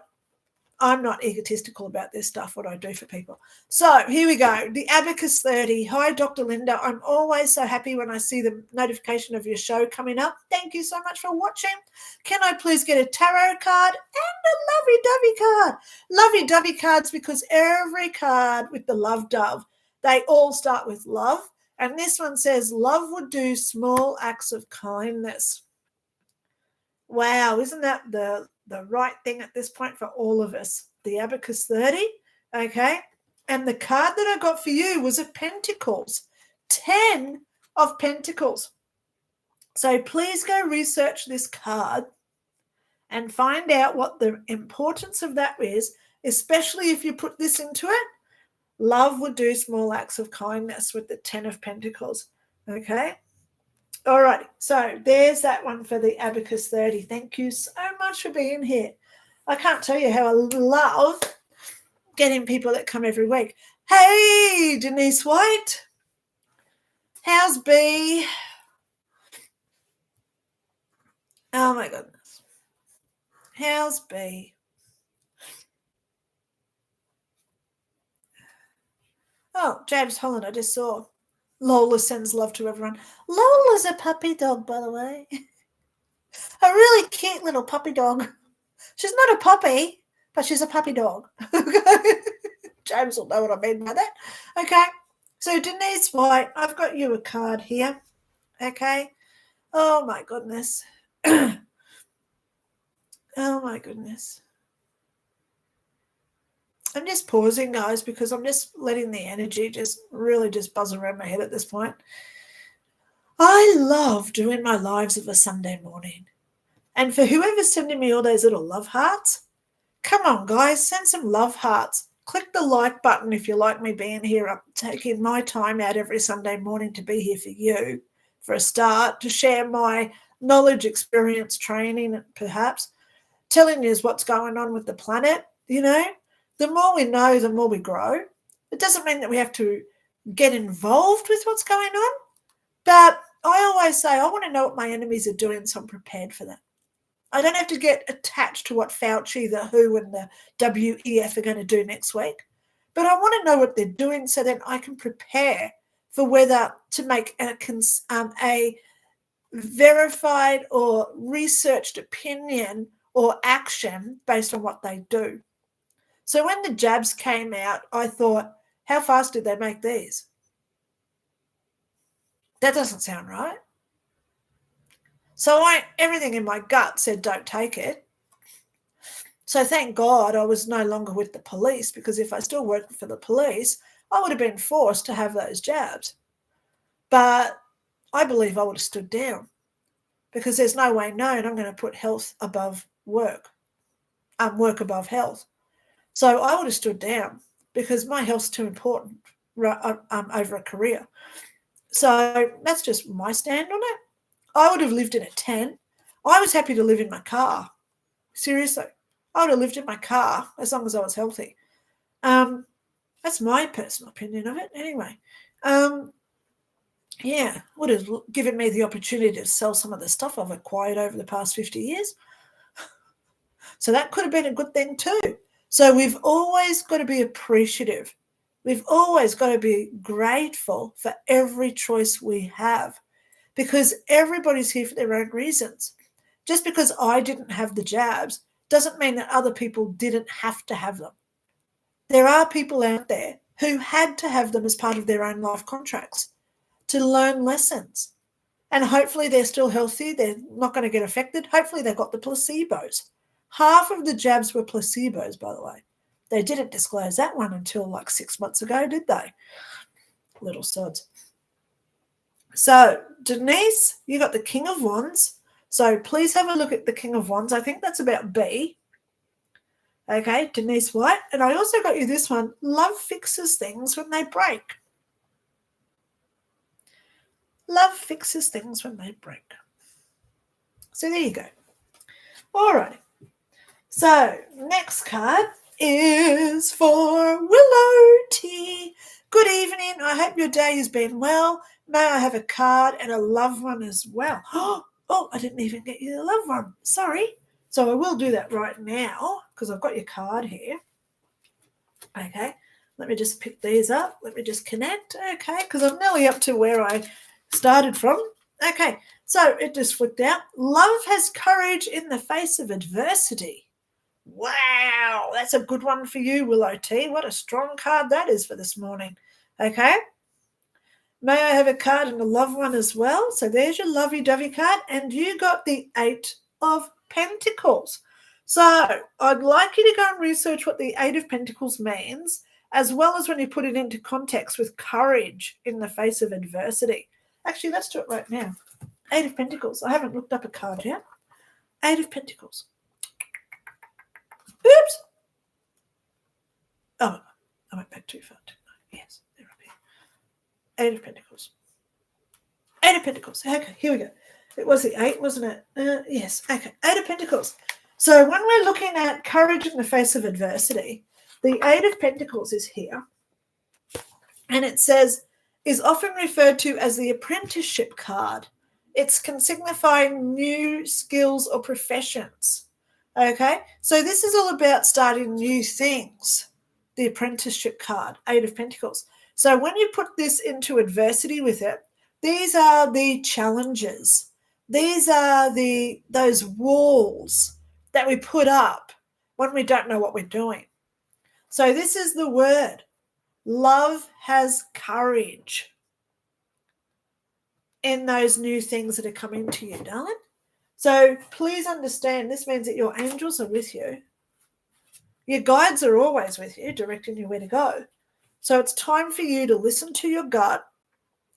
I'm not egotistical about this stuff, what I do for people. So here we go. The Abacus 30. Hi, Dr. Lynda. I'm always so happy when I see the notification of your show coming up. Thank you so much for watching. Can I please get a tarot card and a lovey-dovey card? Lovey-dovey cards, because every card with the love dove, they all start with love. And this one says, love would do small acts of kindness. Wow, isn't that the right thing at this point for all of us? The Abacus 30, okay? And the card that I got for you was a Pentacles, 10 of Pentacles. So please go research this card and find out what the importance of that is, especially if you put this into it. Love would do small acts of kindness with the 10 of Pentacles, okay? All right, so there's that one for the Abacus 30. Thank you so much for being here. I can't tell you how I love getting people that come every week. Hey, Denise White. How's B? Oh, my goodness. How's B? Oh, James Holland, I just saw. Lola sends love to everyone. Lola's a puppy dog, by the way. A really cute little puppy dog. She's not a puppy, but she's a puppy dog. James will know what I mean by that. Okay, so Denise White, I've got you a card here. okay? Oh, my goodness. Oh, my goodness. I'm just pausing, guys, because I'm just letting the energy just really just buzz around my head at this point. I love doing my lives of a Sunday morning. And for whoever's sending me all those little love hearts, come on, guys, send some love hearts. Click the like button if you like me being here. I'm taking my time out every Sunday morning to be here for you, for a start, to share my knowledge, experience, training, perhaps, telling you what's going on with the planet. You know, the more we know, the more we grow. It doesn't mean that we have to get involved with what's going on, but I always say I want to know what my enemies are doing so I'm prepared for that. I don't have to get attached to what Fauci, the WHO, and the WEF are going to do next week. But I want to know what they're doing so that I can prepare for whether to make a verified or researched opinion or action based on what they do. So when the jabs came out, I thought, how fast did they make these? That doesn't sound right. So everything in my gut said, don't take it. So thank God I was no longer with the police, because if I still worked for the police, I would have been forced to have those jabs. But I believe I would have stood down, because there's no way known I'm going to put health above work, work above health. So I would have stood down because my health's too important over a career. So that's just my stand on it. I would have lived in a tent. I was happy to live in my car. Seriously. I would have lived in my car as long as I was healthy. That's my personal opinion of it anyway. Yeah, would have given me the opportunity to sell some of the stuff I've acquired over the past 50 years. So that could have been a good thing too. So we've always got to be appreciative. We've always got to be grateful for every choice we have, because everybody's here for their own reasons. Just because I didn't have the jabs doesn't mean that other people didn't have to have them. There are people out there who had to have them as part of their own life contracts to learn lessons. And hopefully they're still healthy. They're not going to get affected. Hopefully they've got the placebos. Half of the jabs were placebos, by the way. They didn't disclose that one until like 6 months ago, did they? Little sods. So, Denise, you got the King of Wands. So please have a look at the King of Wands. I think that's about B. Okay, Denise White. And I also got you this one. Love fixes things when they break. Love fixes things when they break. So there you go. All right. So next card is for Willow T. Good evening. I hope your day has been well. May I have a card and a loved one as well? Oh, I didn't even get you the loved one. Sorry. So I will do that right now because I've got your card here. Okay. Let me just pick these up. Let me just connect. Okay. Because I'm nearly up to where I started from. Okay. So it just flipped out. Love has courage in the face of adversity. Wow. That's a good one for you, Willow T. What a strong card that is for this morning. Okay. May I have a card and a loved one as well? So there's your lovey-dovey card. And you got the 8 of Pentacles. So I'd like you to go and research what the 8 of Pentacles means, as well as when you put it into context with courage in the face of adversity. Actually, let's do it right now. 8 of Pentacles. I haven't looked up a card yet. 8 of Pentacles. Oops. Oh, I went back too far, didn't I? Yes, they're up here. 8 of Pentacles. 8 of Pentacles. Okay, here we go. It was the 8, wasn't it? Yes. Okay, 8 of Pentacles. So when we're looking at courage in the face of adversity, the 8 of Pentacles is here. And it says, is often referred to as the apprenticeship card. It can signify new skills or professions. Okay, so this is all about starting new things. The apprenticeship card, 8 of Pentacles. So when you put this into adversity with it, these are the challenges. These are those walls that we put up when we don't know what we're doing. So this is the word. Love has courage. in those new things that are coming to you, darling. So please understand, this means that your angels are with you. Your guides are always with you, directing you where to go. So it's time for you to listen to your gut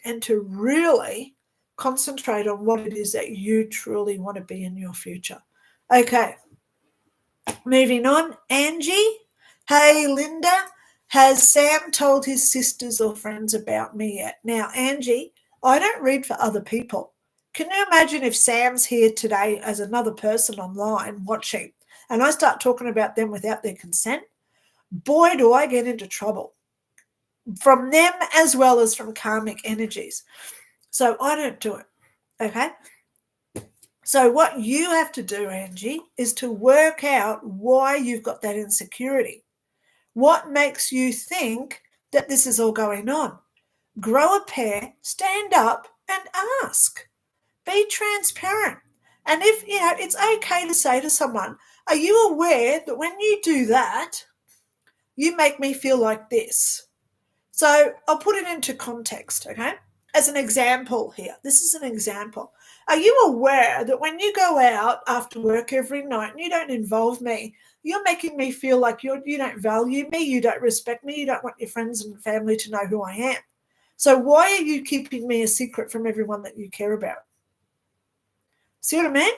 and to really concentrate on what it is that you truly want to be in your future. Okay, moving on. Angie, hey, Linda, has Sam told his sisters or friends about me yet? Now, Angie, I don't read for other people. Can you imagine if Sam's here today as another person online watching and I start talking about them without their consent? Boy, do I get into trouble from them as well as from karmic energies. So I don't do it, okay? So what you have to do, Angie, is to work out why you've got that insecurity. What makes you think that this is all going on? Grow a pair, stand up and ask. Be transparent. And if, it's okay to say to someone, are you aware that when you do that, you make me feel like this? So I'll put it into context, okay? As an example here. This is an example. Are you aware that when you go out after work every night and you don't involve me, you're making me feel like you don't value me, you don't respect me, you don't want your friends and family to know who I am? So why are you keeping me a secret from everyone that you care about? See what I mean?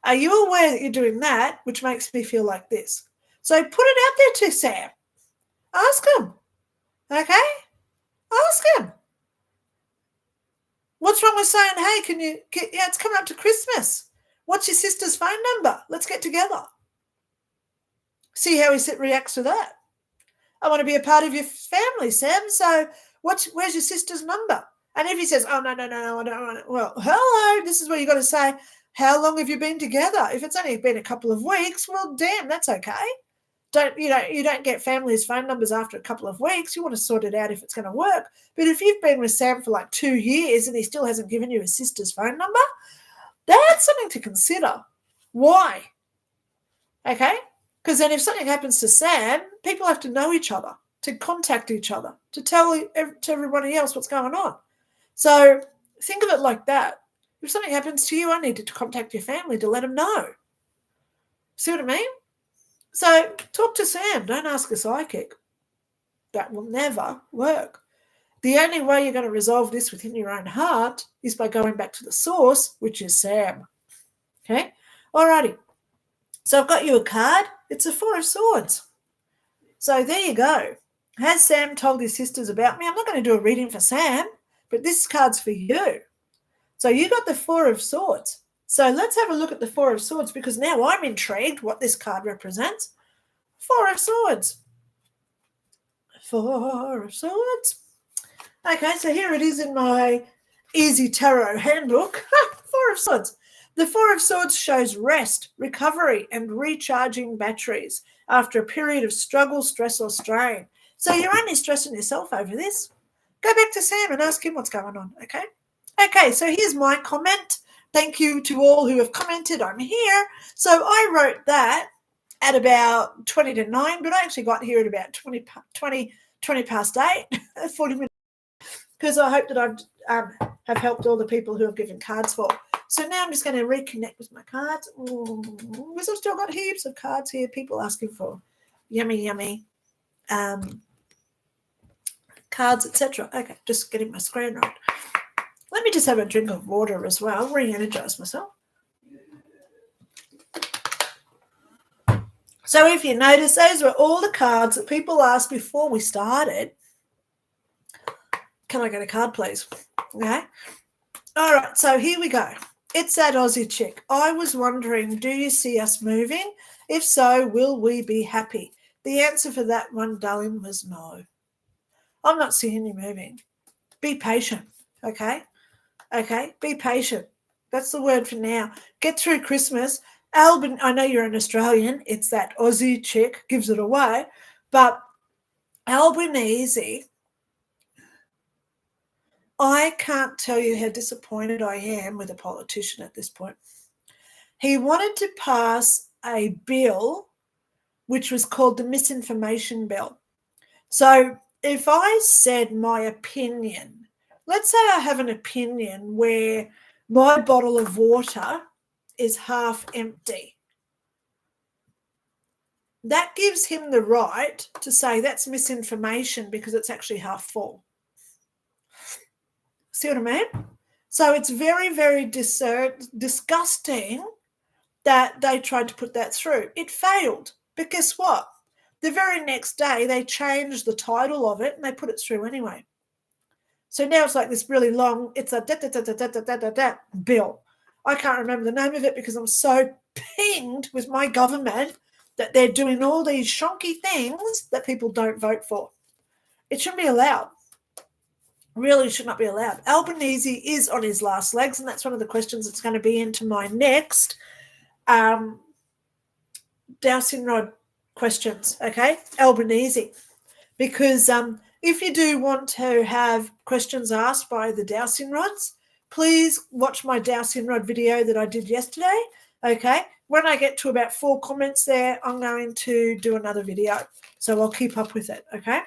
Are you aware that you're doing that, which makes me feel like this? So put it out there to Sam. Ask him, okay? Ask him. What's wrong with saying, hey, it's coming up to Christmas. What's your sister's phone number? Let's get together. See how he reacts to that. I want to be a part of your family, Sam. So where's your sister's number? And if he says, oh, no, I don't want it. Well, hello, this is where you got to say, how long have you been together? If it's only been a couple of weeks, well, damn, that's okay. You don't get families' phone numbers after a couple of weeks. You want to sort it out if it's going to work. But if you've been with Sam for like 2 years and he still hasn't given you his sister's phone number, that's something to consider. Why? Okay? Because then if something happens to Sam, people have to know each other, to contact each other, to tell to everybody else what's going on. So think of it like that. If something happens to you, I need to contact your family to let them know. See what I mean? So talk to Sam. Don't ask a psychic. That will never work. The only way you're going to resolve this within your own heart is by going back to the source, which is Sam. Okay? Alrighty. So I've got you a card. It's a Four of Swords. So there you go. Has Sam told his sisters about me? I'm not going to do a reading for Sam, but this card's for you. So you got the Four of Swords. So let's have a look at the Four of Swords because now I'm intrigued what this card represents. Four of Swords. Four of Swords. Okay, so here it is in my Easy Tarot handbook. Four of Swords. The Four of Swords shows rest, recovery, and recharging batteries after a period of struggle, stress, or strain. So you're only stressing yourself over this. Go back to Sam and ask him what's going on, okay? Okay, so here's my comment. Thank you to all who have commented. I'm here. So I wrote that at about 20 to 9, but I actually got here at about 20 past 8, 40 minutes, because I hope that I have helped all the people who have given cards for. So now I'm just going to reconnect with my cards. Because I've still got heaps of cards here, people asking for yummy cards, etc. Okay, just getting my screen right. Let me just have a drink of water as well, re-energize myself. So if you notice, those were all the cards that people asked before we started. Can I get a card, please? Okay. All right, so here we go. It's that Aussie chick. I was wondering, do you see us moving? If so, will we be happy? The answer for that one, darling, was no. I'm not seeing you moving. Be patient, okay? Okay, be patient. That's the word for now. Get through Christmas. Albin, I know you're an Australian. It's that Aussie chick, gives it away. But Albanese, I can't tell you how disappointed I am with a politician at this point. He wanted to pass a bill which was called the Misinformation Bill. So if I said my opinion, let's say I have an opinion where my bottle of water is half empty. That gives him the right to say that's misinformation because it's actually half full. See what I mean? So it's very, very disgusting that they tried to put that through. It failed. But guess what? The very next day, they changed the title of it and they put it through anyway. So now it's like this really long, it's a bill. I can't remember the name of it because I'm so pinged with my government that they're doing all these shonky things that people don't vote for. It shouldn't be allowed. Really should not be allowed. Albanese is on his last legs, and that's one of the questions that's going to be into my next dowsing rod questions, okay? Albanese. Because if you do want to have questions asked by the dowsing rods, please watch my dowsing rod video that I did yesterday, okay? When I get to about 4 comments there, I'm going to do another video. So I'll keep up with it, okay?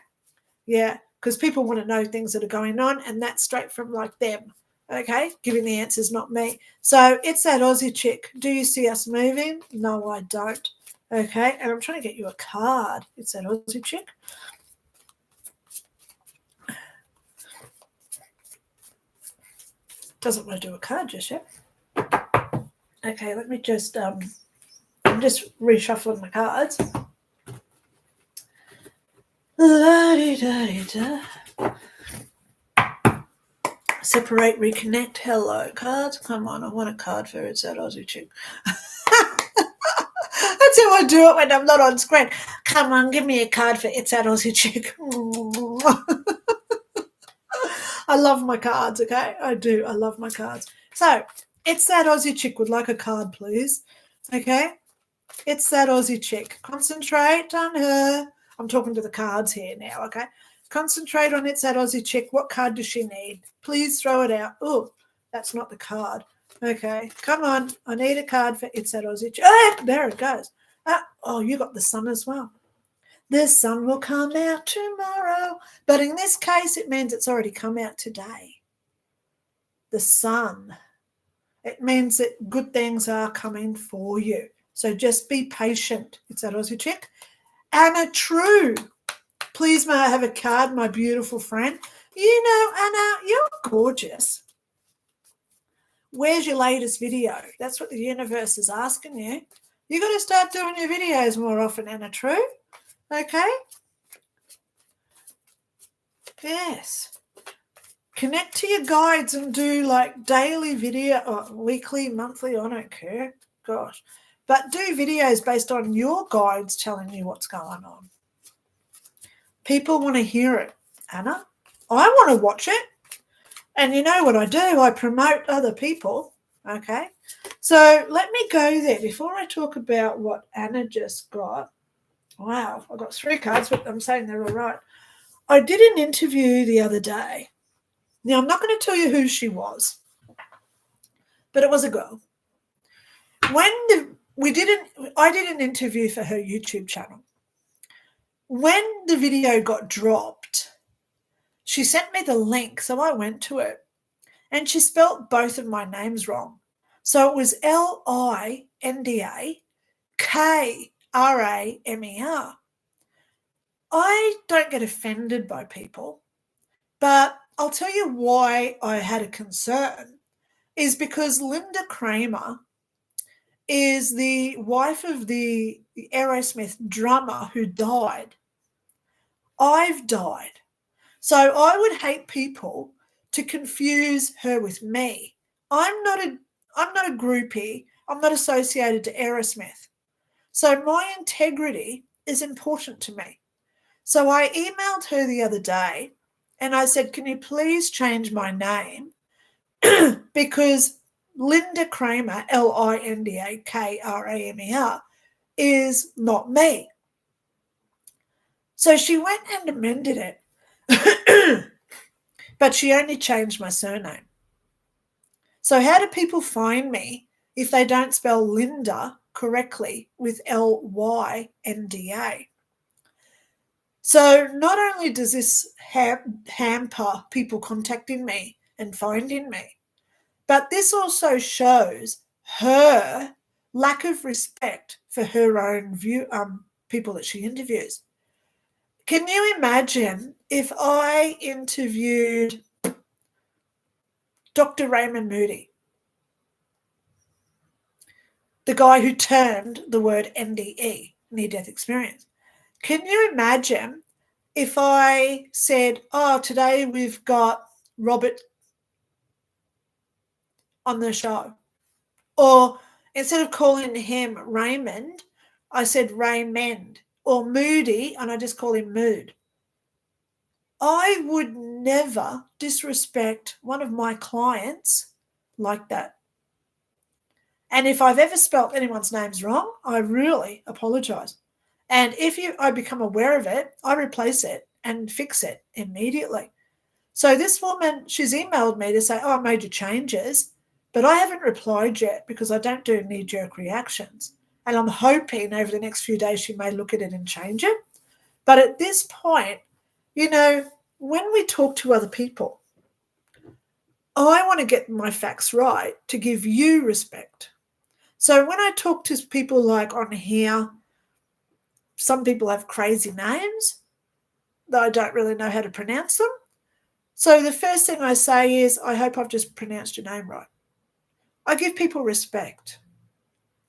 Yeah, because people want to know things that are going on, and that's straight from like them, okay? Giving the answers, not me. So it's that Aussie chick. Do you see us moving? No, I don't. Okay, and I'm trying to get you a card. It's that Aussie chick. Doesn't want to do a card just yet. Okay, let me just, I'm just reshuffling my cards. La-di-da-di-da. Separate, reconnect, hello. Cards, come on, I want a card for it's that Aussie chick. That's how I do it when I'm not on screen. Come on, give me a card for it's that Aussie chick. I love my cards, okay? I do. I love my cards. So, it's that Aussie chick would like a card, please. Okay? It's that Aussie chick. Concentrate on her. I'm talking to the cards here now, okay? Concentrate on it's that Aussie chick. What card does she need? Please throw it out. Oh, that's not the card. Okay, come on. I need a card for it's that Aussie chick. Oh, there it goes. Oh, you got the sun as well. The sun will come out tomorrow. But in this case, it means it's already come out today. The sun. It means that good things are coming for you. So just be patient. It's that Aussie chick. Anna True. Please may I have a card, my beautiful friend. You know, Anna, you're gorgeous. Where's your latest video? That's what the universe is asking you. You got to start doing your videos more often, Anna True. Okay? Yes. Connect to your guides and do like daily video or weekly, monthly, I don't care. Gosh. But do videos based on your guides telling you what's going on. People want to hear it, Anna. I want to watch it. And you know what I do? I promote other people. Okay? So let me go there before I talk about what Anna just got. Wow, I got 3 cards, but I'm saying they're all right. I did an interview the other day. Now, I'm not going to tell you who she was, but it was a girl. I did an interview for her YouTube channel. When the video got dropped, she sent me the link, so I went to it, and she spelt both of my names wrong. So it was Linda Cramer. I don't get offended by people, but I'll tell you why I had a concern is because Lynda Cramer is the wife of the Aerosmith drummer who died. I've died. So I would hate people to confuse her with me. I'm not a groupie. I'm not associated to Aerosmith. So my integrity is important to me. So I emailed her the other day and I said, can you please change my name? Because Lynda Cramer, Lindakramer, is not me. So she went and amended it. But she only changed my surname. So how do people find me if they don't spell Linda correctly with Lynda? So not only does this hamper people contacting me and finding me, but this also shows her lack of respect for her own people that she interviews. Can you imagine if I interviewed Dr. Raymond Moody, the guy who termed the word NDE, near-death experience? Can you imagine if I said, oh, today we've got Robert on the show? Or instead of calling him Raymond, I said Raymond, or Moody, and I just call him Mood. I would never disrespect one of my clients like that. And if I've ever spelt anyone's names wrong, I really apologize. And if I become aware of it, I replace it and fix it immediately. So this woman, she's emailed me to say, oh, I made your changes, but I haven't replied yet because I don't do knee-jerk reactions. And I'm hoping over the next few days she may look at it and change it. But at this point, you know, when we talk to other people, I want to get my facts right to give you respect. So when I talk to people like on here, some people have crazy names that I don't really know how to pronounce them. So the first thing I say is, I hope I've just pronounced your name right. I give people respect.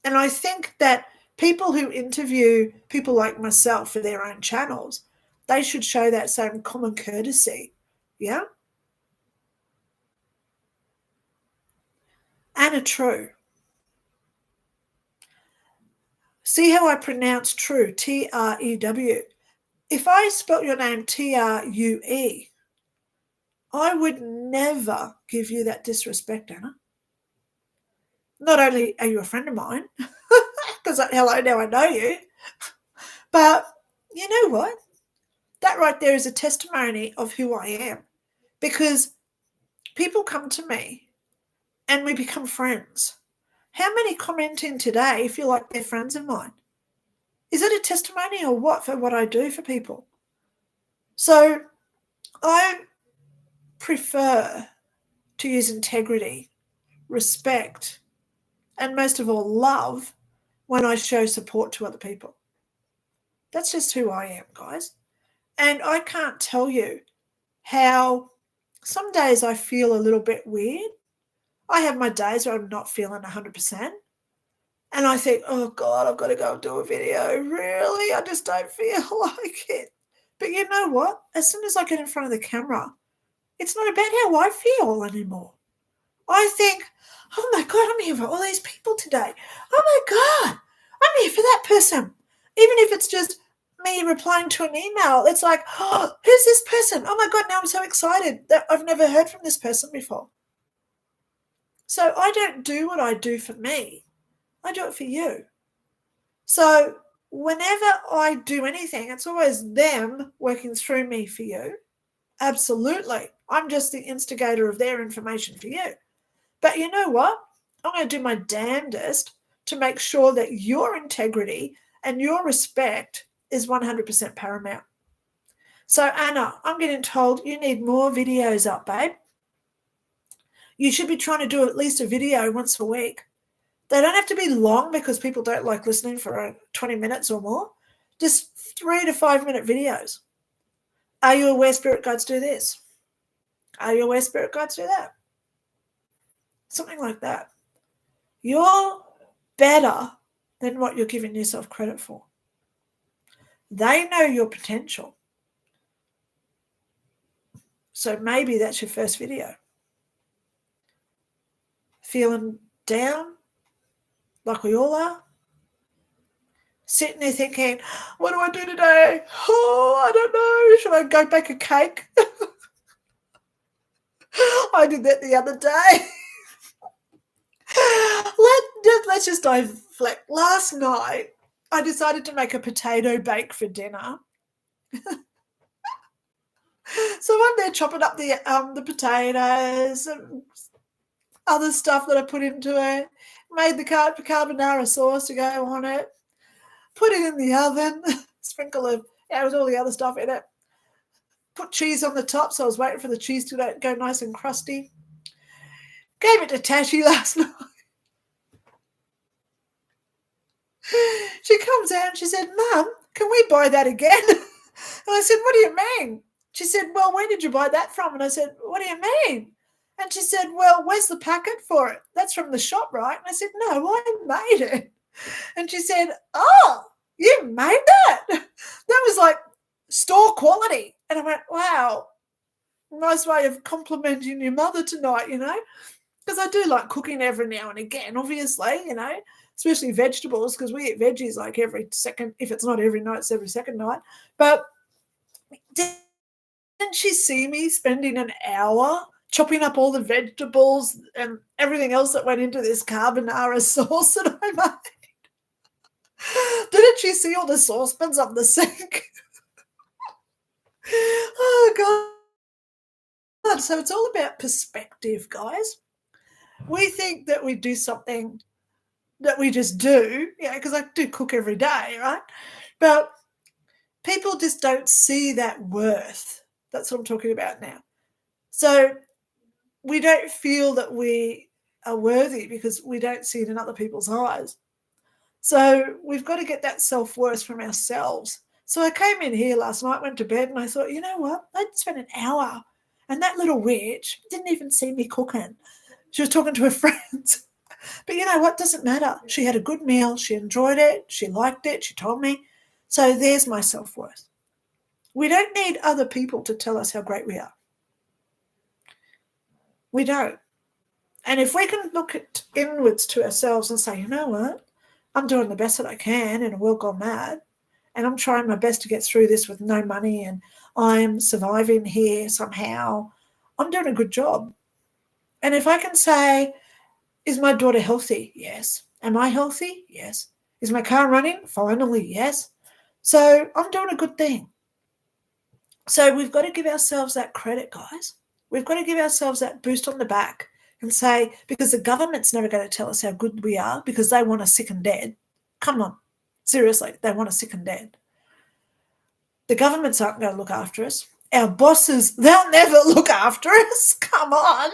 And I think that people who interview people like myself for their own channels, they should show that same common courtesy. Yeah? Anna True. See how I pronounce True, T-R-E-W. If I spelt your name T-R-U-E, I would never give you that disrespect, Anna. Not only are you a friend of mine, because hello, now I know you, but you know what? That right there is a testimony of who I am, because people come to me and we become friends. How many commenting today feel like they're friends of mine? Is it a testimony or what for what I do for people? So I prefer to use integrity, respect, and most of all, love when I show support to other people. That's just who I am, guys. And I can't tell you how some days I feel a little bit weird. I have my days where I'm not feeling 100%. And I think, oh God, I've got to go and do a video. Really? I just don't feel like it. But you know what? As soon as I get in front of the camera, it's not about how I feel anymore. I think, oh my God, I'm here for all these people today. Oh my God, I'm here for that person. Even if it's just me replying to an email, it's like, oh, who's this person? Oh my God, now I'm so excited that I've never heard from this person before. So I don't do what I do for me. I do it for you. So whenever I do anything, it's always them working through me for you. Absolutely. I'm just the instigator of their information for you. But you know what? I'm going to do my damnedest to make sure that your integrity and your respect is 100% paramount. So, Anna, I'm getting told you need more videos up, babe. You should be trying to do at least a video once a week. They don't have to be long because people don't like listening for 20 minutes or more. Just 3 to 5 minute videos. Are you aware spirit guides do this? Are you aware spirit guides do that? Something like that. You're better than what you're giving yourself credit for. They know your potential. So maybe that's your first video. Feeling down, like we all are? Sitting there thinking, what do I do today? Oh, I don't know. Should I go bake a cake? I did that the other day. Let's just deflect. Last night, I decided to make a potato bake for dinner. So I'm there chopping up the potatoes and other stuff that I put into it. Made the carbonara sauce to go on it. Put it in the oven. Sprinkle of Yeah, with all the other stuff in it. Put cheese on the top, so I was waiting for the cheese to go nice and crusty. Gave it to Tashi last night. She comes out and she said, Mum, can we buy that again? And I said, what do you mean? She said, well, where did you buy that from? And I said, what do you mean? And she said, well, where's the packet for it? That's from the shop, right? And I said, no, I made it. And she said, oh, you made that? That was like store quality. And I went, wow, nice way of complimenting your mother tonight, because I do like cooking every now and again, obviously, especially vegetables, because we eat veggies like every second. If it's not every night, it's every second night. But didn't she see me spending an hour chopping up all the vegetables and everything else that went into this carbonara sauce that I made? Didn't she see all the saucepans on the sink? Oh, God. So it's all about perspective, guys. We think that we do something that we just do, because I do cook every day, right? But people just don't see that worth. That's what I'm talking about now. So we don't feel that we are worthy because we don't see it in other people's eyes. So we've got to get that self-worth from ourselves. So I came in here last night, went to bed, and I thought, you know what? I'd spent an hour, and that little witch didn't even see me cooking. She was talking to her friends. But you know what? Doesn't matter. She had a good meal. She enjoyed it. She liked it. She told me. So there's my self-worth. We don't need other people to tell us how great we are. We don't. And if we can look inwards to ourselves and say, you know what? I'm doing the best that I can in a world gone mad, and I'm trying my best to get through this with no money, and I'm surviving here somehow. I'm doing a good job. And if I can say, is my daughter healthy? Yes. Am I healthy? Yes. Is my car running? Finally, yes. So I'm doing a good thing. So we've got to give ourselves that credit, guys. We've got to give ourselves that boost on the back and say, because the government's never going to tell us how good we are because they want us sick and dead. Come on. Seriously, they want us sick and dead. The governments aren't going to look after us. Our bosses, they'll never look after us. Come on.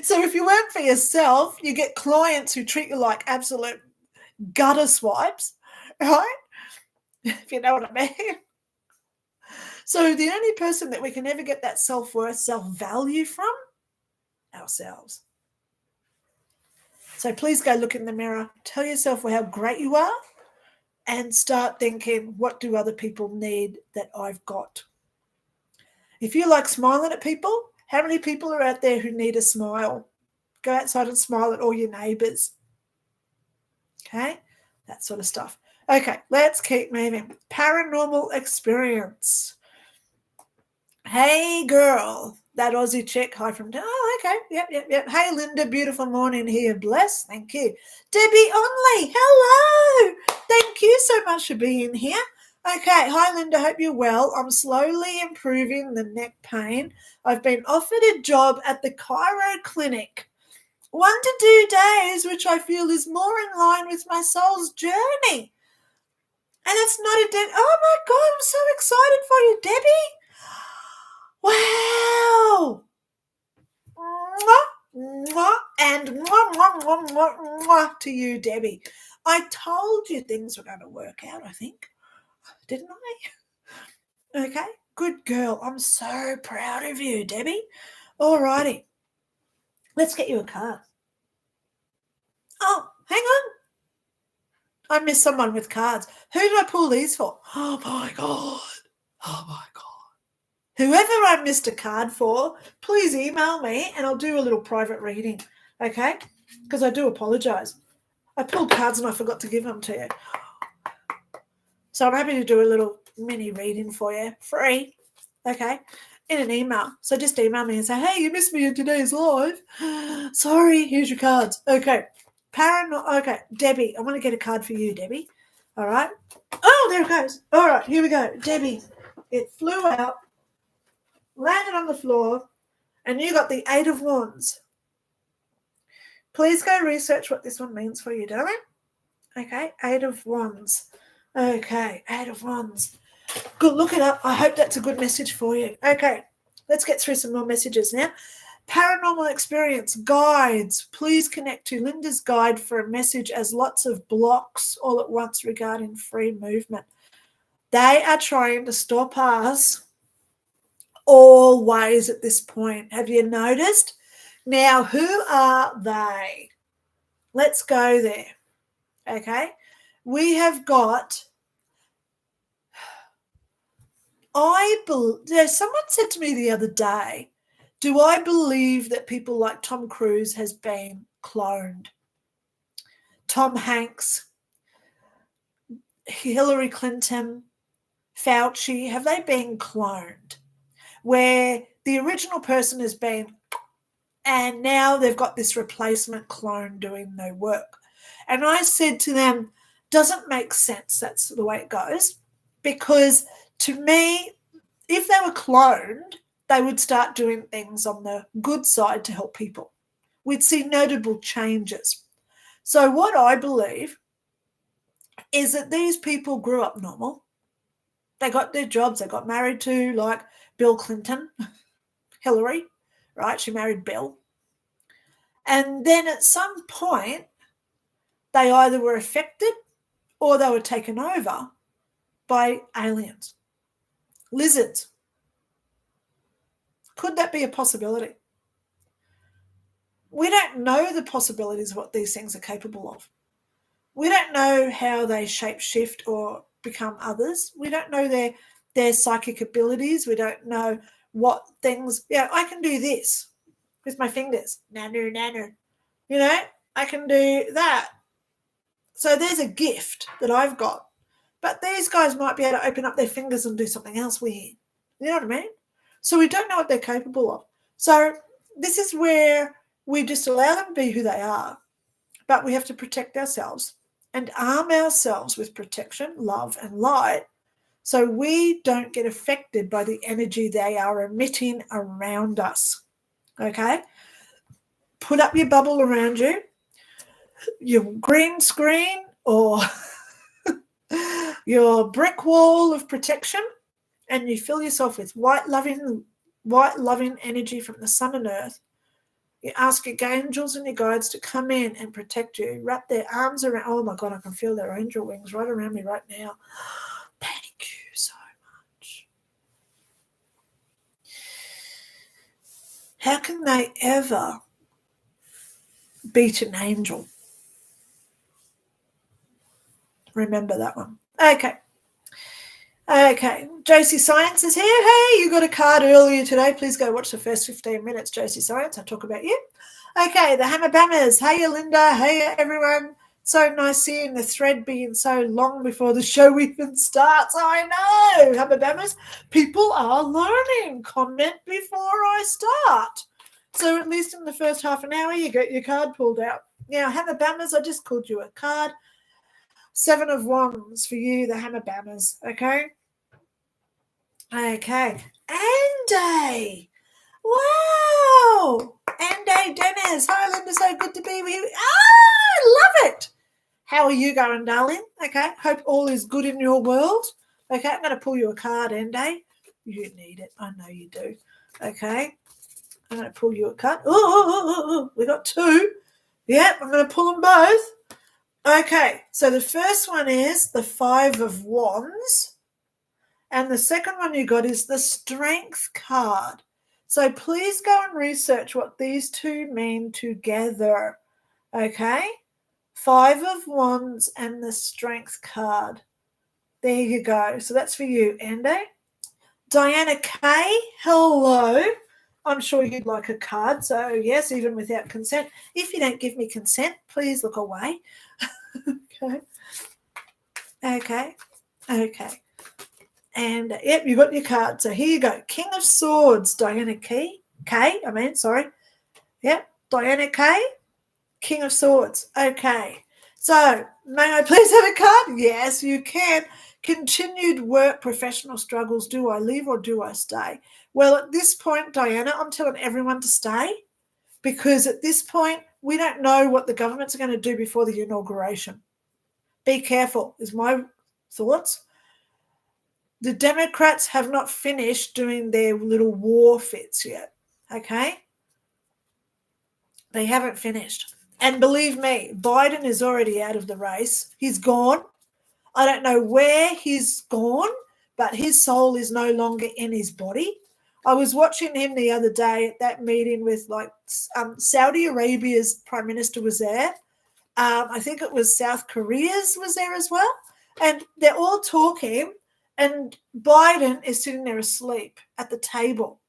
So if you work for yourself, you get clients who treat you like absolute gutter swipes, right? If you know what I mean. So the only person that we can ever get that self-worth, self-value from, ourselves. So please go look in the mirror, tell yourself how great you are, and start thinking, what do other people need that I've got? If you like smiling at people, how many people are out there who need a smile? Go outside and smile at all your neighbours. Okay? That sort of stuff. Okay, let's keep moving. Paranormal experience. Hey, girl. That Aussie chick. Hi from... Oh, okay. Yep. Hey, Linda. Beautiful morning here. Bless. Thank you. Debbie Onley. Hello. Thank you so much for being here. Okay. Hi, Linda. Hope you're well. I'm slowly improving the neck pain. I've been offered a job at the Chiro Clinic. 1 to 2 days, which I feel is more in line with my soul's journey. And it's not a dead... Oh, my God. I'm so excited for you, Debbie. Wow. Mwah, and mwah to you, Debbie. I told you things were going to work out, I think. Didn't I? Okay. Good girl. I'm so proud of you, Debbie. All righty. Let's get you a card. Oh, hang on. I missed someone with cards. Who did I pull these for? Oh, my God. Whoever I missed a card for, please email me and I'll do a little private reading, okay? Because I do apologise. I pulled cards and I forgot to give them to you. So I'm happy to do a little mini reading for you, free, okay, in an email. So just email me and say, hey, you missed me in today's live. Sorry, here's your cards. Okay, okay, Debbie, I want to get a card for you, Debbie. All right. Oh, there it goes. All right, here we go. Debbie, it flew out, landed on the floor, and you got the 8 of Wands. Please go research what this one means for you, darling. Okay, 8 of Wands. Okay, 8 of Wands. Good, look it up. I hope that's a good message for you. Okay, let's get through some more messages now. Paranormal experience, guides. Please connect to Lynda's guide for a message as lots of blocks all at once regarding free movement. They are trying to stop us always at this point. Have you noticed? Now, who are they? Let's go there. Okay. We have got, someone said to me the other day, do I believe that people like Tom Cruise has been cloned? Tom Hanks, Hillary Clinton, Fauci, have they been cloned? Where the original person has been, and now they've got this replacement clone doing no work. And I said to them, doesn't make sense. That's the way it goes. Because to me, if they were cloned, they would start doing things on the good side to help people. We'd see notable changes. So what I believe is that these people grew up normal. They got their jobs. They got married to, like, Bill Clinton, Hillary, right? She married Bill. And then at some point, they either were affected or they were taken over by aliens, lizards. Could that be a possibility? We don't know the possibilities of what these things are capable of. We don't know how they shape shift or become others. We don't know their psychic abilities. We don't know what things, I can do this with my fingers. Nanu, nanu. I can do that. So there's a gift that I've got. But these guys might be able to open up their fingers and do something else weird. You know what I mean? So we don't know what they're capable of. So this is where we just allow them to be who they are. But we have to protect ourselves and arm ourselves with protection, love, and light so we don't get affected by the energy they are emitting around us. Okay? Put up your bubble around you, your green screen or your brick wall of protection, and you fill yourself with white loving energy from the sun and earth. You ask your angels and your guides to come in and protect you. Wrap their arms around. Oh my God, I can feel their angel wings right around me right now. Thank you so much. How can they ever beat an angel? Remember that one. Okay, Josie Science is here. Hey, you got a card earlier today. Please go watch the first 15 minutes, Josie Science. I'll talk about you. Okay, the Hammer Bammers. Hey, Linda. Hey, everyone. So nice seeing the thread being so long before the show even starts. I know, Hammer Bammers. People are learning. Comment before I start. So at least in the first half an hour, you get your card pulled out. Now, Hammer Bammers, I just called you a card. 7 of Wands for you, the Hammer Bammers. Okay. Andy. Wow. Andy Dennis. Hi, Linda. So good to be with you. I love it. How are you going, darling? Okay. Hope all is good in your world. Okay. I'm going to pull you a card, Andy. You need it. I know you do. Okay. I'm going to pull you a card. Oh, we got 2. Yep. I'm going to pull them both. Okay. So the first one is the 5 of Wands. And the second one you got is the Strength card. So please go and research what these two mean together. Okay? 5 of Wands and the Strength card. There you go. So that's for you, Andy. Diana K, hello. I'm sure you'd like a card. So, yes, even without consent. If you don't give me consent, please look away. Okay. And, yep, you got your card. So here you go. King of Swords, Diana Yep, Diana K, King of Swords. Okay. So may I please have a card? Yes, you can. Continued work, professional struggles. Do I leave or do I stay? Well, at this point, Diana, I'm telling everyone to stay because at this point, we don't know what the government's going to do before the inauguration. Be careful is my Thoughts? The Democrats have not finished doing their little war fits yet, okay? They haven't finished. And believe me, Biden is already out of the race. He's gone. I don't know where he's gone, but his soul is no longer in his body. I was watching him the other day at that meeting with Saudi Arabia's prime minister was there. I think it was South Korea's was there as well. And they're all talking, and Biden is sitting there asleep at the table.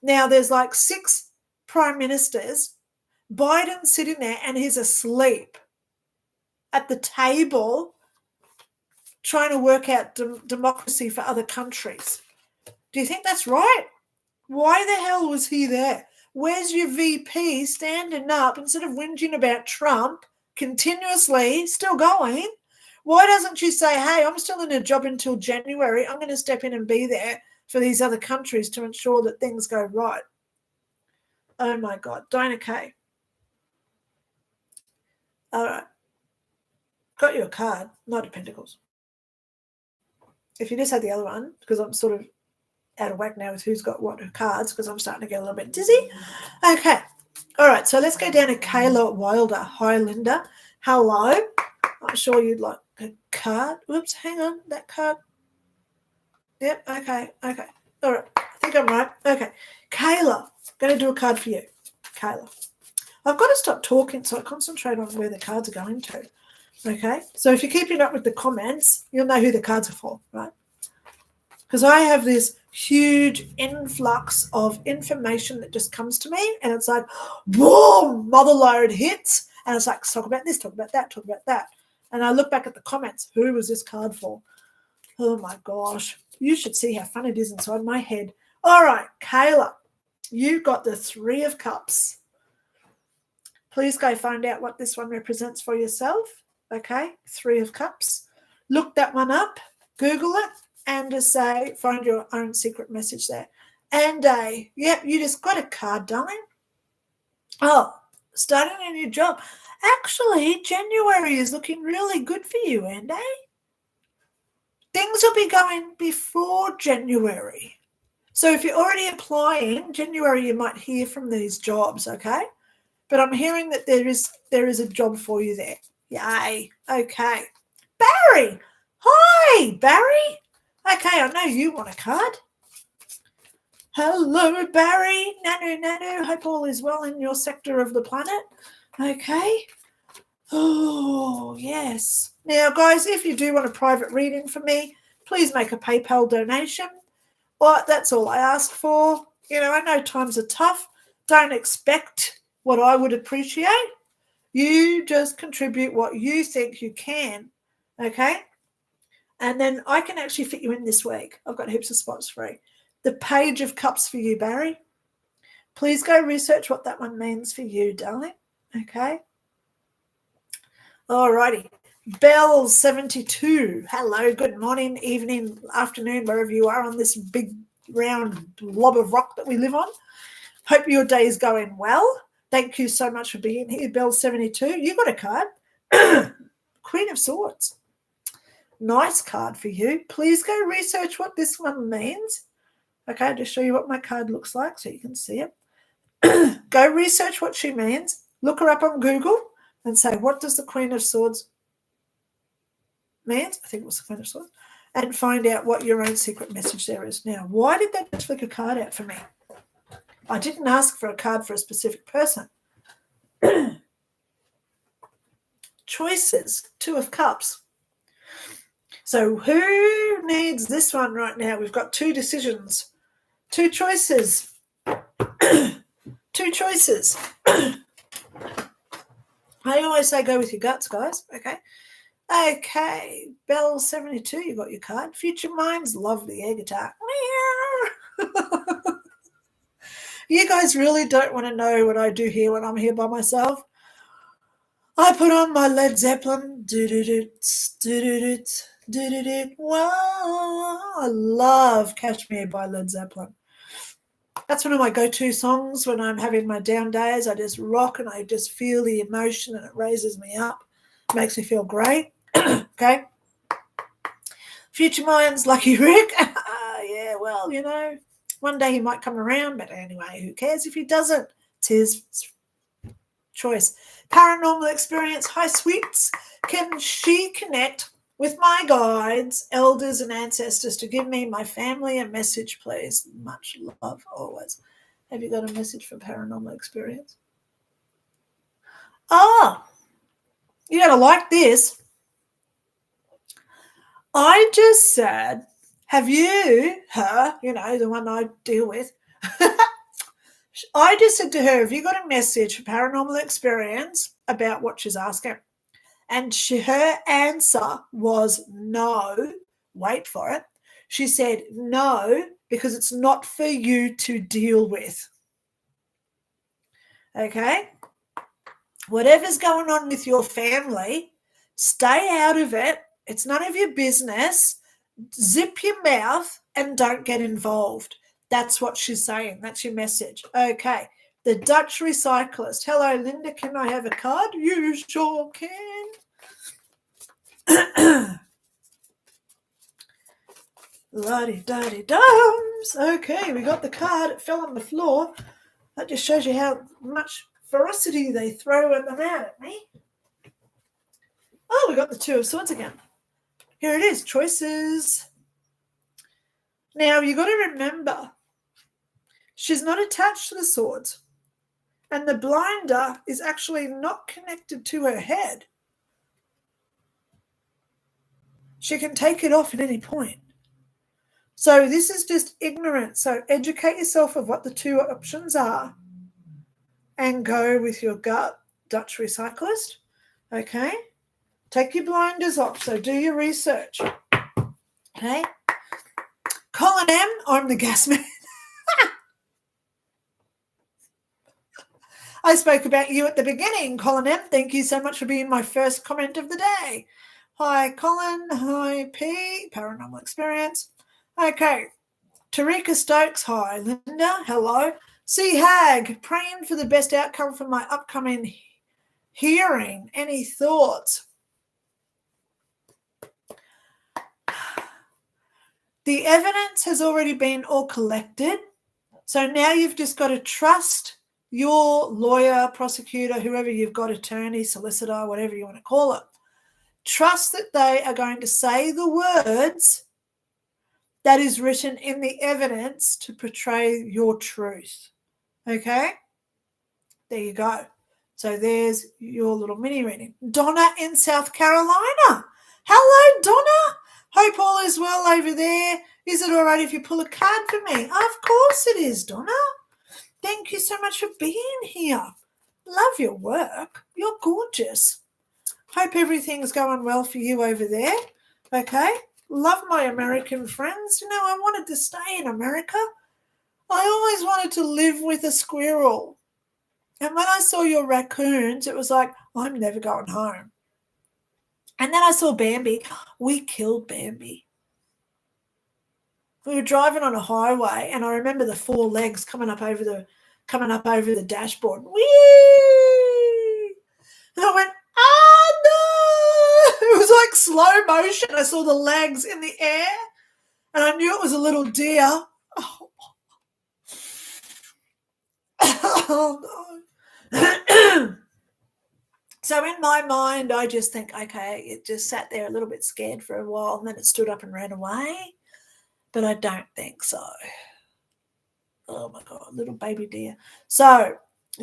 Now, there's like 6 prime ministers. Biden's sitting there and he's asleep at the table trying to work out democracy for other countries. Do you think that's right? Why the hell was he there? Where's your VP standing up instead of whinging about Trump continuously, still going? Why doesn't she say, hey, I'm still in a job until January. I'm going to step in and be there for these other countries to ensure that things go right? Oh, my God. Donna Kay. All right. Got you a card, Knight of Pentacles. If you just had the other one, because I'm sort of out of whack now with who's got what cards, because I'm starting to get a little bit dizzy. Okay. All right. So let's go down to Kayla Wilder. Hi, Linda. Hello. I'm sure you'd like a card. Whoops. Hang on. That card. Yep. Okay. Okay. All right. I think I'm right. Okay. Kayla. Going to do a card for you. Kayla. I've got to stop talking so I concentrate on where the cards are going to. Okay. So if you're keeping up with the comments, you'll know who the cards are for, right? Because I have this huge influx of information that just comes to me, and it's like, boom, mother load hits, and it's like, talk about this, talk about that, talk about that. And I look back at the comments, who was this card for? Oh my gosh, you should see how fun it is inside my head. All right, Kayla, you got the 3 of Cups. Please go find out what this one represents for yourself. Okay, 3 of Cups. Look that one up, Google it, and just say, find your own secret message there. And yep, you just got a card, darling. Oh, starting a new job. Actually, January is looking really good for you, Andy. Things will be going before January. So if you're already applying, January you might hear from these jobs, okay? But I'm hearing that there is a job for you there. Yay. Okay. Barry. Hi, Barry. Okay, I know you want a card. Hello, Barry. Nanu. Hope all is well in your sector of the planet. Okay. Oh, yes. Now, guys, if you do want a private reading from me, please make a PayPal donation. Well, that's all I ask for. You know, I know times are tough. Don't expect what I would appreciate. You just contribute what you think you can, okay? And then I can actually fit you in this week. I've got heaps of spots free. The Page of Cups for you, Barry. Please go research what that one means for you, darling, okay? All righty. Bell 72. Hello, good morning, evening, afternoon, wherever you are on this big round blob of rock that we live on. Hope your day is going well. Thank you so much for being here, Bell 72. You got a card. Queen of Swords. Nice card for you. Please go research what this one means. Okay, I'll just show you what my card looks like so you can see it. Go research what she means. Look her up on Google and say, what does the Queen of Swords means? I think it was the Queen of Swords. And find out what your own secret message there is. Now, why did they just flick a card out for me? I didn't ask for a card for a specific person. Choices, 2 of Cups. So who needs this one right now? We've got 2 decisions, 2 choices, 2 choices. I always say go with your guts, guys, okay? Okay, Bell 72, you got your card. Future Minds, love the air guitar. You guys really don't want to know what I do here when I'm here by myself. I put on my Led Zeppelin. Wow, I love Catch Me by Led Zeppelin. That's one of my go-to songs when I'm having my down days. I just rock and I just feel the emotion and it raises me up. Makes me feel great. Okay. Future Mind's Lucky Rick. Yeah, well, one day he might come around, but anyway, who cares if he doesn't? It's his choice. Paranormal experience. Hi, sweets. Can she connect with my guides, elders, and ancestors to give me, my family, a message, please? Much love, always. Have you got a message for paranormal experience? Oh, you're going to like this. I just said, have you, her, the one I deal with, I just said to her, have you got a message for paranormal experience about what she's asking? And her answer was no. Wait for it. She said no, because it's not for you to deal with. Okay? Whatever's going on with your family, stay out of it. It's none of your business. Zip your mouth and don't get involved. That's what she's saying. That's your message. Okay. The Dutch recyclist. Hello, Linda. Can I have a card? You sure can. La-di-da-di-dums. Okay, we got the card. It fell on the floor. That just shows you how much ferocity they throw them out at me. Oh, we got the Two of Swords again. Here it is. Choices. Now, you got to remember, she's not attached to the swords. And the blinder is actually not connected to her head. She can take it off at any point. So this is just ignorance. So educate yourself of what the two options are and go with your gut, Dutch recyclist. Okay? Take your blinders off. So do your research. Okay? Colin M., I'm the gas man. I spoke about you at the beginning, Colin M. Thank you so much for being my first comment of the day. Hi, Colin. Hi, P. Paranormal experience. Okay. Tarika Stokes. Hi, Linda. Hello. C. Hag. Praying for the best outcome for my upcoming hearing. Any thoughts? The evidence has already been all collected. So now you've just got to trust your lawyer, prosecutor, whoever you've got, attorney, solicitor, whatever you want to call it. Trust that they are going to say the words that is written in the evidence to portray your truth. Okay? There you go. So there's your little mini reading. Donna in South Carolina. Hello, Donna. Hope all is well over there. Is it all right if you pull a card for me? Of course it is, Donna. Thank you so much for being here. Love your work. You're gorgeous. Hope everything's going well for you over there. Okay? Love my American friends. I wanted to stay in America. I always wanted to live with a squirrel. And when I saw your raccoons, it was like, I'm never going home. And then I saw Bambi. We killed Bambi. We were driving on a highway, and I remember the four legs coming up over the dashboard. Whee! And I went, oh no! It was like slow motion. I saw the legs in the air, and I knew it was a little deer. Oh no. So in my mind, I just think, okay, it just sat there a little bit scared for a while, and then it stood up and ran away. But I don't think so. Oh, my God, little baby deer. So,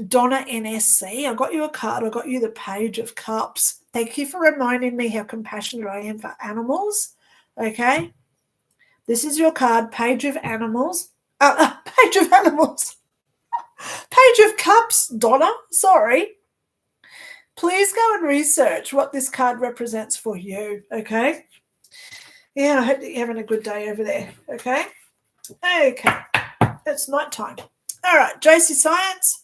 Donna NSC, I got you a card. I got you the Page of Cups. Thank you for reminding me how compassionate I am for animals. Okay? This is your card, Page of Animals. Page of Animals. Page of Cups, Donna. Sorry. Please go and research what this card represents for you. Okay? Yeah, I hope that you're having a good day over there, okay? Okay, it's nighttime. All right, Josie Science.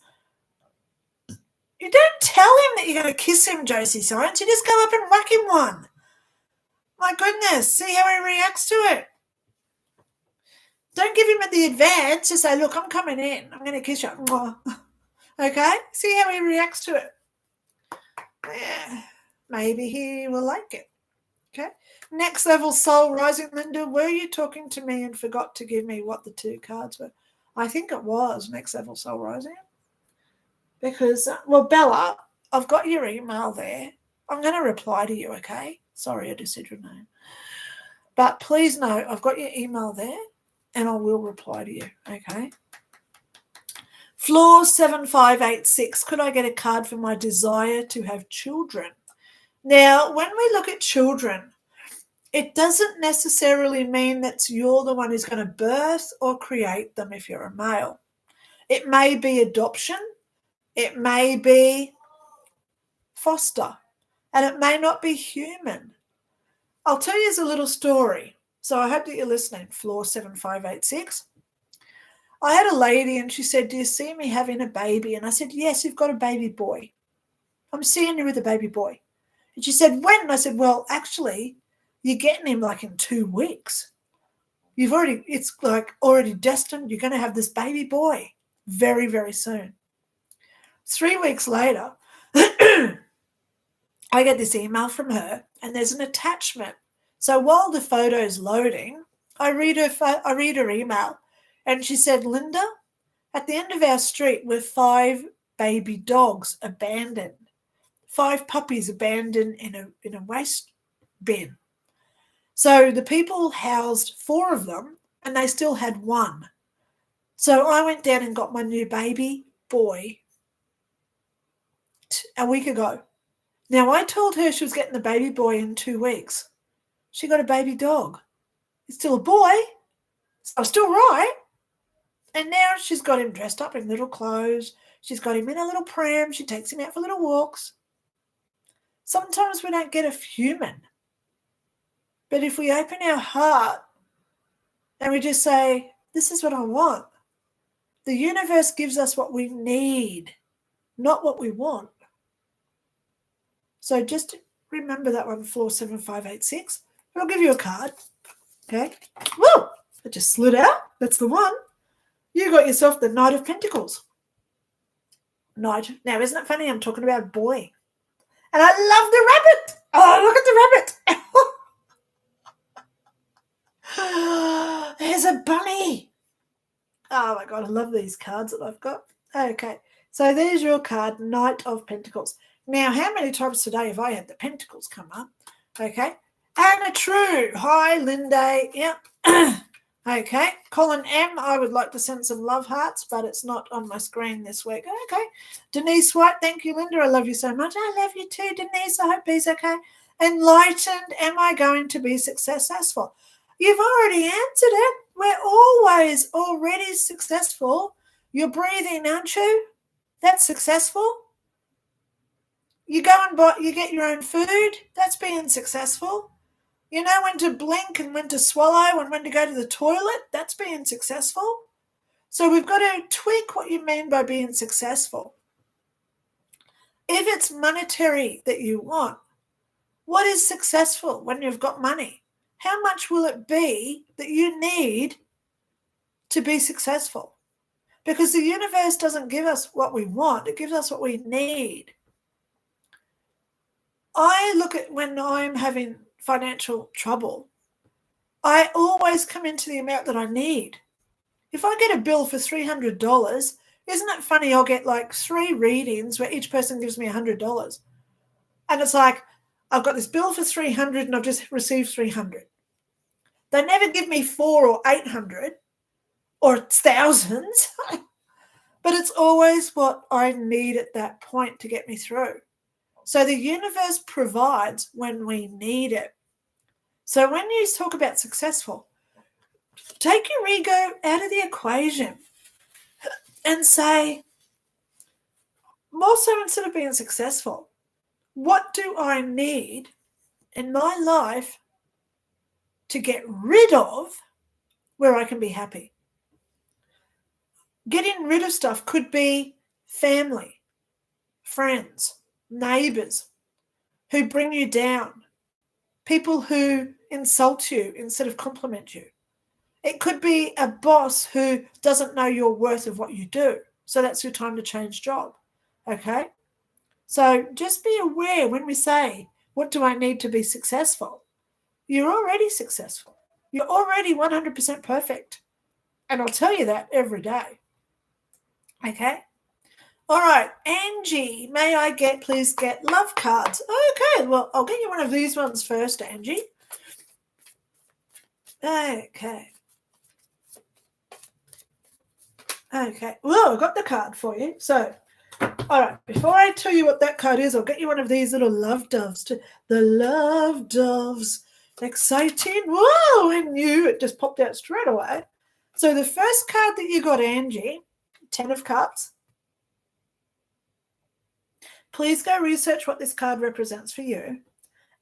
You don't tell him that you're going to kiss him, Josie Science. You just go up and whack him one. My goodness, see how he reacts to it. Don't give him the advance. Just say, look, I'm coming in. I'm going to kiss you. Okay? See how he reacts to it. Yeah, maybe he will like it. Okay. Next level soul rising. Lynda, were you talking to me and forgot to give me what the 2 cards were? I think it was next level soul rising. Because, well, Bella, I've got your email there. I'm going to reply to you, okay? Sorry, I just said your name. But please know I've got your email there and I will reply to you, okay? Floor 7586, could I get a card for my desire to have children? Now, when we look at children, it doesn't necessarily mean that you're the one who's going to birth or create them if you're a male. It may be adoption, it may be foster, and it may not be human. I'll tell you a little story. So I hope that you're listening, floor 7586. I had a lady and she said, do you see me having a baby? And I said, yes, you've got a baby boy. I'm seeing you with a baby boy. And she said, when? And I said, well, actually, you're getting him like in 2 weeks. It's like already destined. You're going to have this baby boy very, very soon. 3 weeks later, I get this email from her and there's an attachment. So while the photo's loading, I read her email and she said, Lynda, at the end of our street were 5 baby dogs abandoned, 5 puppies abandoned in a waste bin. So the people housed 4 of them and they still had 1. So I went down and got my new baby boy a week ago. Now, I told her she was getting the baby boy in 2 weeks. She got a baby dog. It's still a boy. So still right. And now she's got him dressed up in little clothes. She's got him in a little pram. She takes him out for little walks. Sometimes we don't get a human. But if we open our heart and we just say, this is what I want, the universe gives us what we need, not what we want. So just remember that one, floor 7586. I'll give you a card. Okay. Woo! It just slid out. That's the one. You got yourself the Knight of Pentacles. Knight. Now, isn't it funny? I'm talking about a boy. And I love the rabbit. Oh, look at the rabbit. There's a bunny. Oh, my God. I love these cards that I've got. Okay. So there's your card, Knight of Pentacles. Now, how many times today have I had the pentacles come up? Okay. Anna True. Hi, Lynda. Yep. Okay. Colin M. I would like to send some love hearts, but it's not on my screen this week. Okay. Denise White. Thank you, Lynda. I love you so much. I love you too, Denise. I hope he's okay. Enlightened. Am I going to be successful? You've already answered it. We're always already successful. You're breathing, aren't you? That's successful. You go and buy, you get your own food. That's being successful. You know when to blink and when to swallow and when to go to the toilet. That's being successful. So we've got to tweak what you mean by being successful. If it's monetary that you want, what is successful when you've got money? How much will it be that you need to be successful? Because the universe doesn't give us what we want. It gives us what we need. I look at when I'm having financial trouble, I always come into the amount that I need. If I get a bill for $300, isn't it funny? I'll get like 3 readings where each person gives me $100. And it's like, I've got this bill for $300 and I've just received $300. They never give me 400 or 800 or thousands, but it's always what I need at that point to get me through. So the universe provides when we need it. So when you talk about successful, take your ego out of the equation and say, more so instead of being successful, what do I need in my life to get rid of where I can be happy? Getting rid of stuff could be family, friends, neighbors who bring you down, people who insult you instead of compliment you. It could be a boss who doesn't know your worth of what you do. So that's your time to change job. Okay? So just be aware when we say, what do I need to be successful? You're already successful. You're already 100% perfect. And I'll tell you that every day. Okay? All right, Angie, may I please get love cards? Okay, well, I'll get you one of these ones first, Angie. Okay. Okay, well, I got the card for you. So, all right, before I tell you what that card is, I'll get you one of these little love doves. The love doves. Exciting. Whoa, I knew it just popped out straight away. So the first card that you got, Angie, 10 of Cups. Please go research what this card represents for you.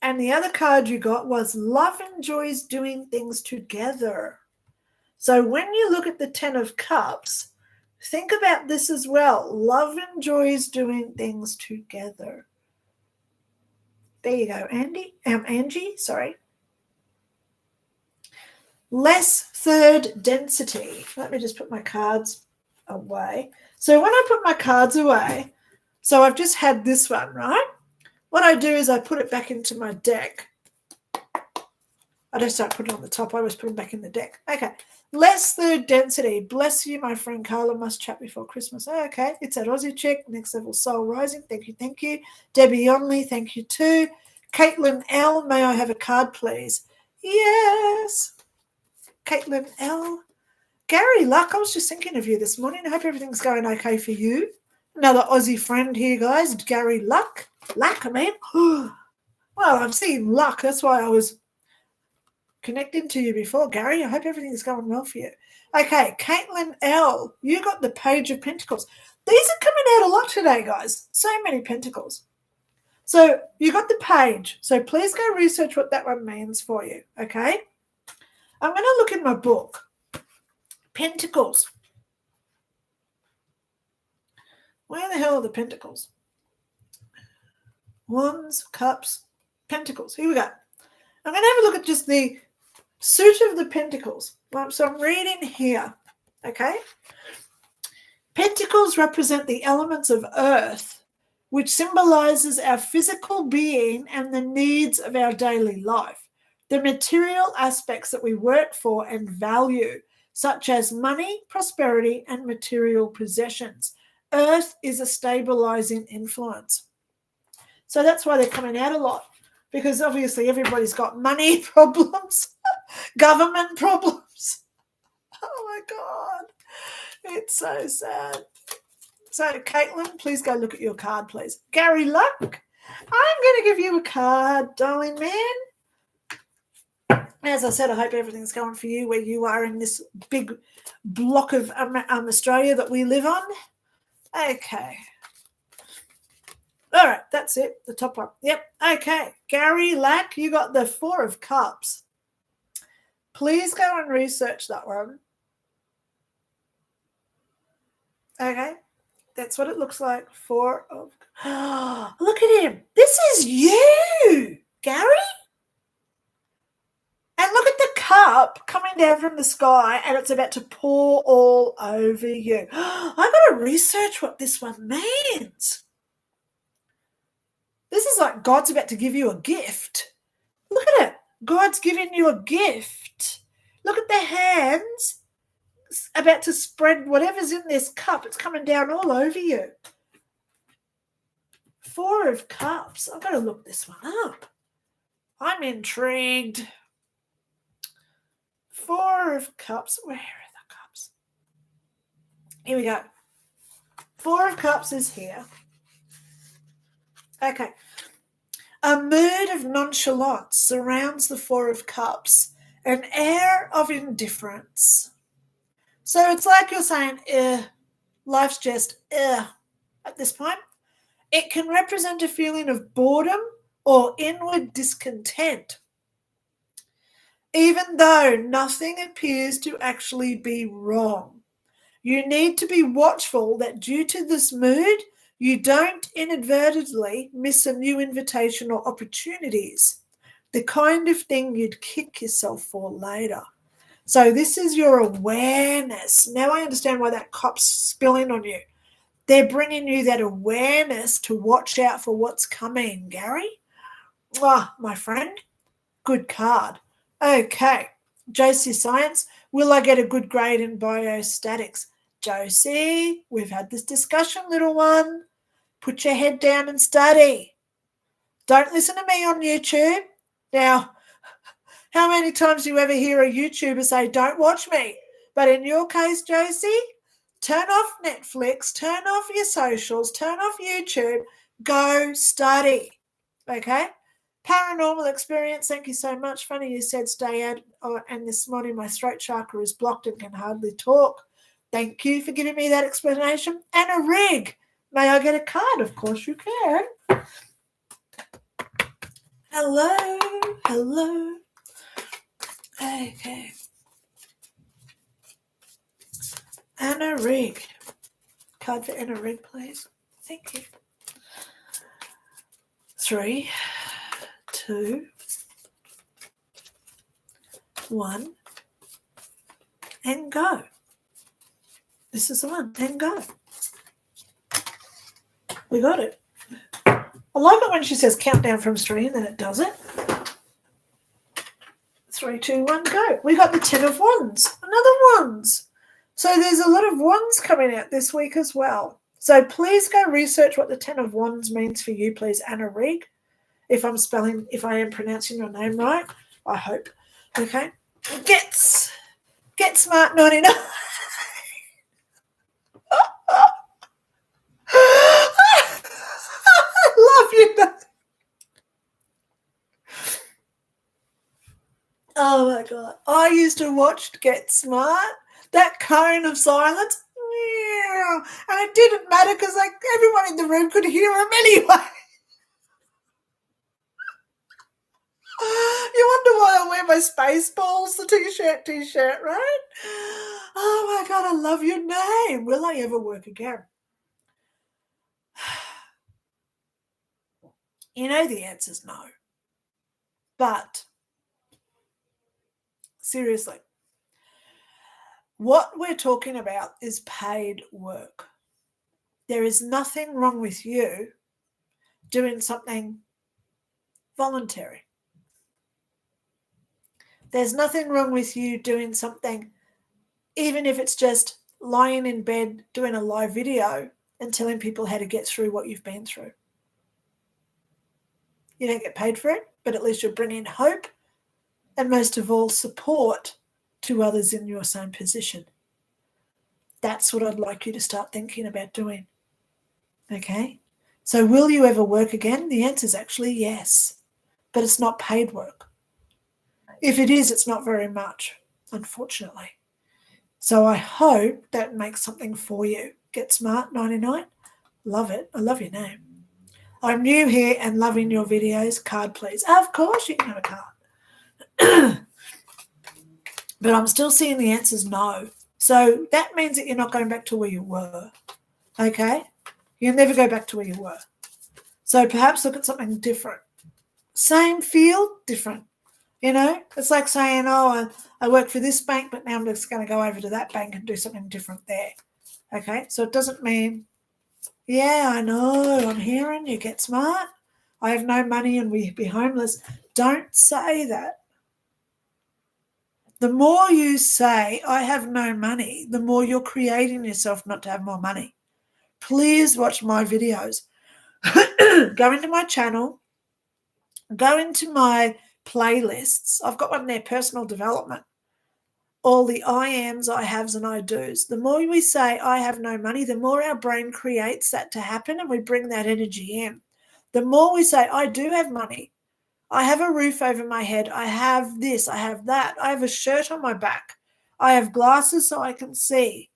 And the other card you got was love enjoys doing things together. So when you look at the 10 of Cups, think about this as well. Love enjoys doing things together. There you go, Angie, sorry. Less third density. Let me just put my cards away. So when I put my cards away, so I've just had this one, right? What I do is I put it back into my deck. I don't start putting it on the top. I always put them back in the deck. Okay. Less third density. Bless you, my friend Carla. Must chat before Christmas. Okay. It's at Aussie Chick. Next Level Soul Rising. Thank you. Thank you. Debbie Yonley. Thank you too. Caitlin L. May I have a card, please? Yes. Caitlin L. Gary Luck. I was just thinking of you this morning. I hope everything's going okay for you. Another Aussie friend here, guys. Gary Luck. Luck, I mean. Well, I'm seeing luck. That's why I was connecting to you before, Gary. I hope everything's going well for you. Okay, Caitlin L. You got the Page of Pentacles. These are coming out a lot today, guys. So many pentacles. So you got the page. So please go research what that one means for you, okay? I'm going to look in my book. Pentacles. Where the hell are the pentacles? Wands, cups, pentacles. Here we go. I'm going to have a look at just the suit of the pentacles. So I'm reading here, okay? Pentacles represent the elements of earth, which symbolizes our physical being and the needs of our daily life. The material aspects that we work for and value, such as money, prosperity, and material possessions. Earth is a stabilizing influence. So that's why they're coming out a lot, because obviously everybody's got money problems, government problems. Oh, my God. It's so sad. So, Caitlin, please go look at your card, please. Gary Luck, I'm going to give you a card, darling man. As I said, I hope everything's going for you where you are in this big block of Australia that we live on. Okay. All right, that's it, the top one. Yep, okay. Gary Lack, you got the 4 of Cups. Please go and research that one. Okay, that's what it looks like. 4 of... Oh, look at him. This is you, Gary. And look at the cup coming down from the sky, and it's about to pour all over you. I've got to research what this one means. This is like God's about to give you a gift. Look at it. God's giving you a gift. Look at the hands about to spread whatever's in this cup. It's coming down all over you. 4 of Cups. I've got to look this one up. I'm intrigued. 4 of Cups. Where are the cups? Here we go. 4 of Cups is here. Okay. A mood of nonchalance surrounds the 4 of Cups, an air of indifference. So it's like you're saying, life's just, at this point. It can represent a feeling of boredom or inward discontent, even though nothing appears to actually be wrong. You need to be watchful that due to this mood, you don't inadvertently miss a new invitation or opportunities, the kind of thing you'd kick yourself for later. So this is your awareness. Now I understand why that cup's spilling on you. They're bringing you that awareness to watch out for what's coming, Gary. My friend. Good card. Okay. Josie Science. Will I get a good grade in biostatics? Josie, we've had this discussion, little one. Put your head down and study. Don't listen to me on YouTube. Now, how many times do you ever hear a YouTuber say, don't watch me? But in your case, Josie, turn off Netflix, turn off your socials, turn off YouTube, go study. Okay? Paranormal experience, thank you so much. Funny you said stay out, and this morning my throat chakra is blocked and can hardly talk. Thank you for giving me that explanation. And a rig. May I get a card? Of course you can. Hello, hello. Okay. Anna Rig. Card for Anna Rig, please. Thank you. 3, 2, 1, and go. This is the one, and go. We got it. I like it when she says countdown from 3 and then it does it. 3, 2, 1, go. We got the 10 of Wands. Another Wands. So there's a lot of Wands coming out this week as well. So please go research what the 10 of Wands means for you, please, Anna Rig. If I am pronouncing your name right, I hope. Okay. Get Smart 99. I love you. Oh my God. I used to watch Get Smart, that cone of silence. And it didn't matter because everyone in the room could hear him anyway. You wonder why I wear my Spaceballs, the t-shirt, right? Oh my God, I love your name. Will I ever work again? You know the answer's no. But seriously, what we're talking about is paid work. There is nothing wrong with you doing something voluntary. There's nothing wrong with you doing something, even if it's just lying in bed doing a live video and telling people how to get through what you've been through. You don't get paid for it, but at least you're bringing hope and most of all support to others in your same position. That's what I'd like you to start thinking about doing. Okay? So will you ever work again? The answer is actually yes, but it's not paid work. If it is, it's not very much, unfortunately. So I hope that makes something for you. Get Smart 99. Love it. I love your name. I'm new here and loving your videos. Card, please. Of course you can have a card. But I'm still seeing the answers no. So that means that you're not going back to where you were. Okay? You'll never go back to where you were. So perhaps look at something different. Same field, different. You know, it's like saying, I work for this bank, but now I'm just going to go over to that bank and do something different there. Okay? So it doesn't mean, yeah, I know, I'm hearing you, Get Smart. I have no money and we'd be homeless. Don't say that. The more you say, I have no money, the more you're creating yourself not to have more money. Please watch my videos. Go into my channel. Go into my playlists. I've got one there, personal development. All the I ams, I haves, and I do's. The more we say I have no money, the more our brain creates that to happen and we bring that energy in. The more we say I do have money, I have a roof over my head, I have this, I have that, I have a shirt on my back, I have glasses so I can see,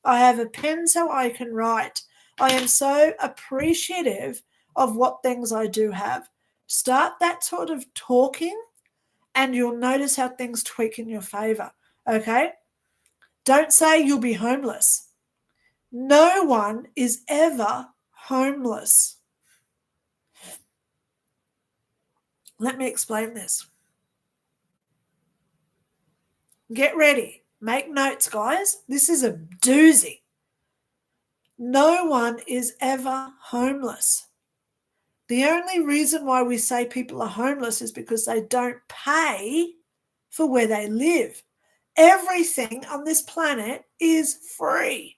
I have a pen so I can write. I am so appreciative of what things I do have. Start that sort of talking and you'll notice how things tweak in your favor, okay? Don't say you'll be homeless. No one is ever homeless. Let me explain this. Get ready. Make notes, guys. This is a doozy. No one is ever homeless. The only reason why we say people are homeless is because they don't pay for where they live. Everything on this planet is free.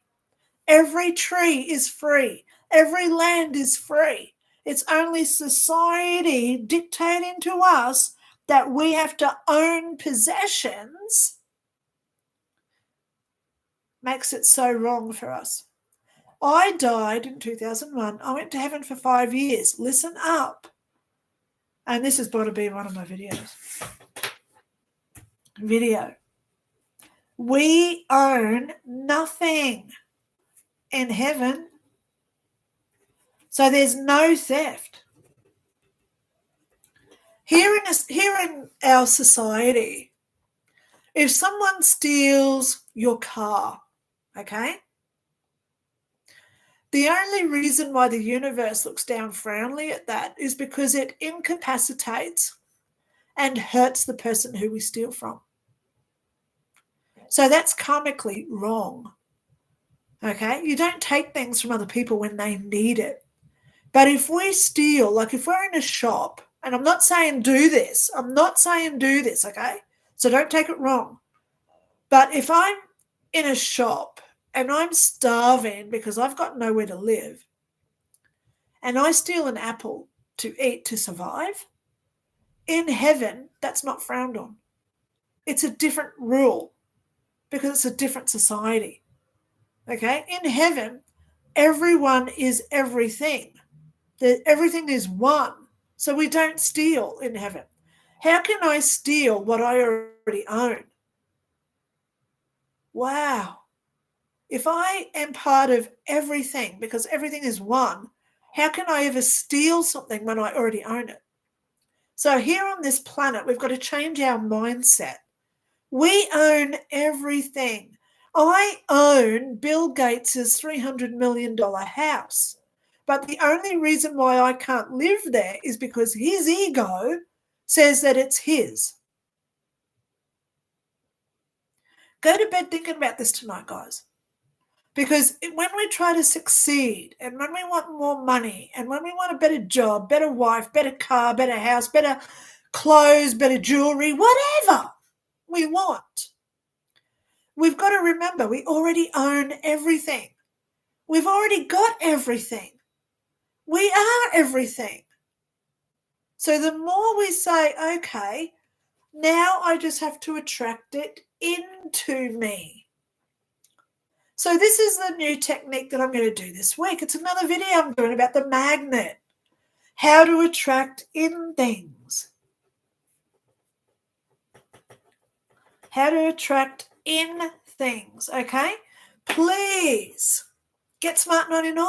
Every tree is free. Every land is free. It's only society dictating to us that we have to own possessions makes it so wrong for us. I died in 2001. I went to heaven for 5 years. Listen up. And this has got to be one of my videos. We own nothing in heaven. So there's no theft. Here in our society, if someone steals your car, okay, the only reason why the universe looks down frowningly at that is because it incapacitates and hurts the person who we steal from. So that's karmically wrong. Okay? You don't take things from other people when they need it. But if we steal, like if we're in a shop, and I'm not saying do this, okay? So don't take it wrong. But if I'm in a shop and I'm starving because I've got nowhere to live, and I steal an apple to eat to survive, in heaven, that's not frowned on. It's a different rule because it's a different society. Okay? In heaven, everyone is everything. Everything is one. So we don't steal in heaven. How can I steal what I already own? Wow. If I am part of everything, because everything is one, how can I ever steal something when I already own it? So here on this planet, we've got to change our mindset. We own everything. I own Bill Gates' $300 million house. But the only reason why I can't live there is because his ego says that it's his. Go to bed thinking about this tonight, guys. Because when we try to succeed and when we want more money and when we want a better job, better wife, better car, better house, better clothes, better jewelry, whatever we want, we've got to remember we already own everything. We've already got everything. We are everything. So the more we say, okay, now I just have to attract it into me. So this is the new technique that I'm going to do this week. It's another video I'm doing about the magnet, how to attract in things. How to attract in things, okay? Please get Smart 99.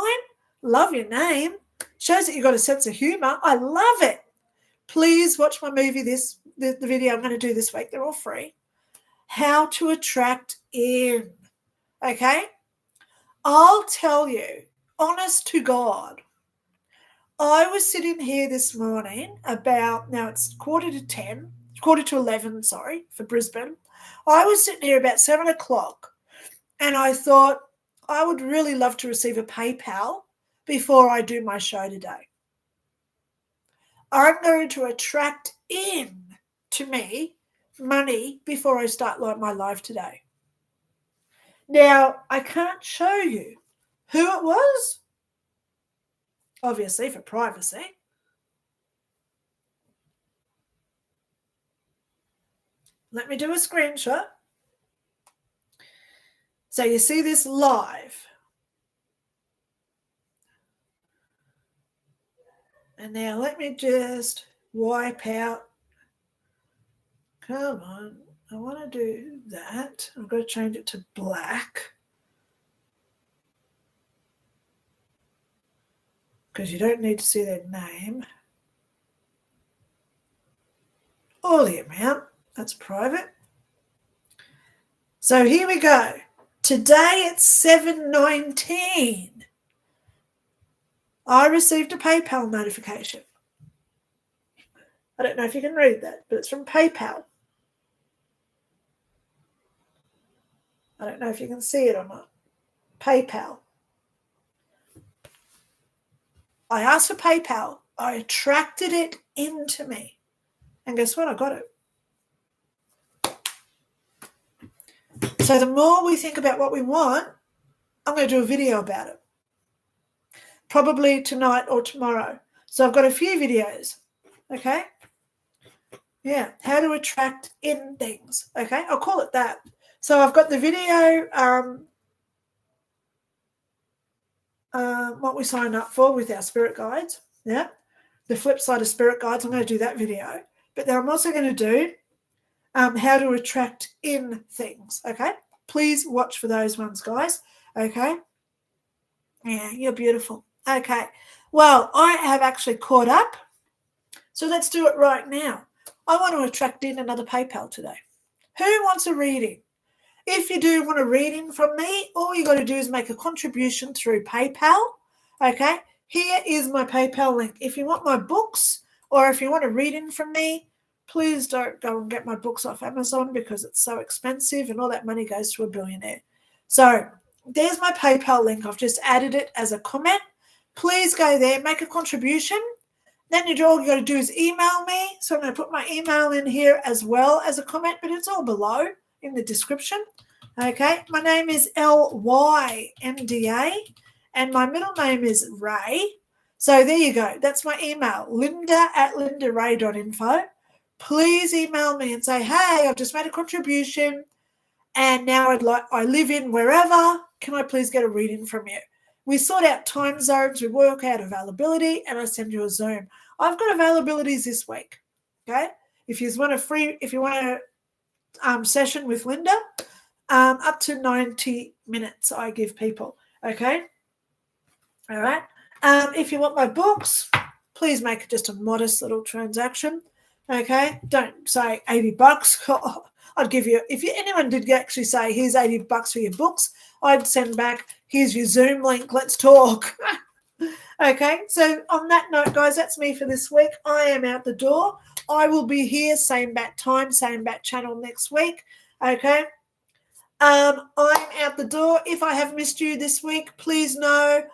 Love your name. Shows that you've got a sense of humor. I love it. Please watch my movie, the video I'm going to do this week. They're all free. How to attract in. Okay? I'll tell you, honest to God, I was sitting here this morning about, now it's quarter to 11, for Brisbane. I was sitting here about 7 o'clock and I thought I would really love to receive a PayPal before I do my show today. I'm going to attract in to me money before I start my live today. Now, I can't show you who it was, obviously for privacy. Let me do a screenshot. So you see this live. And now let me just wipe out. Come on. I want to do that. I've got to change it to black. Because you don't need to see their name. Or the amount. That's private. So here we go. Today it's 7:19. I received a PayPal notification. I don't know if you can read that, but it's from PayPal. I don't know if you can see it or not. PayPal. I asked for PayPal I attracted it into me. And guess what? I got it. So the more we think about what we want, I'm going to do a video about it. Probably tonight or tomorrow. So I've got a few videos. Okay? Yeah. How to attract in things. Okay? I'll call it that. So I've got the video, what we signed up for with our spirit guides. Yeah. The flip side of spirit guides, I'm going to do that video. But then I'm also going to do how to attract in things. Okay? Please watch for those ones, guys. Okay? Yeah, you're beautiful. Okay. Well, I have actually caught up. So let's do it right now. I want to attract in another PayPal today. Who wants a reading? If you do want a reading from me, all you got to do is make a contribution through PayPal. Okay? Here is my PayPal link. If you want my books or if you want a reading from me, please don't go and get my books off Amazon because it's so expensive and all that money goes to a billionaire. So there's my PayPal link. I've just added it as a comment. Please go there, make a contribution. Then all you got to do is email me. So I'm going to put my email in here as well as a comment, but it's all below in the description. Okay, my name is Lynda and my middle name is Ray. So there you go. That's my email, linda@lindaray.info. Please email me and say, hey, I've just made a contribution and now I live in wherever. Can I please get a reading from you? We sort out time zones, we work out availability, and I send you a Zoom. I've got availabilities this week. Okay, if you want a session with Linda, up to 90 minutes I give people. Okay, all right. If you want my books, please make just a modest little transaction. Okay, don't say $80. I'd give you, if anyone did actually say, here's $80 for your books, I'd send back, here's your Zoom link, let's talk. Okay, so on that note, guys, that's me for this week. I am out the door. I will be here, same bat time, same bat channel next week. Okay, I'm out the door. If I have missed you this week, please know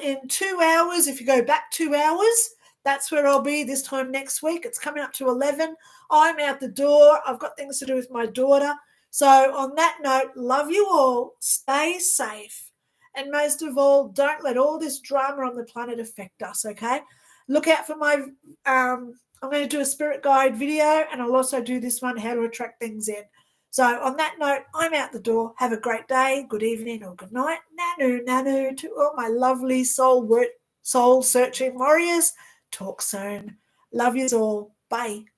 in 2 hours, if you go back 2 hours, that's where I'll be this time next week. It's coming up to 11. I'm out the door. I've got things to do with my daughter. So on that note, love you all. Stay safe. And most of all, don't let all this drama on the planet affect us, okay? Look out for my, I'm going to do a spirit guide video, and I'll also do this one, how to attract things in. So on that note, I'm out the door. Have a great day, good evening, or good night. Nanu, nanu to all my lovely soul-searching warriors. Talk soon. Love yous all. Bye.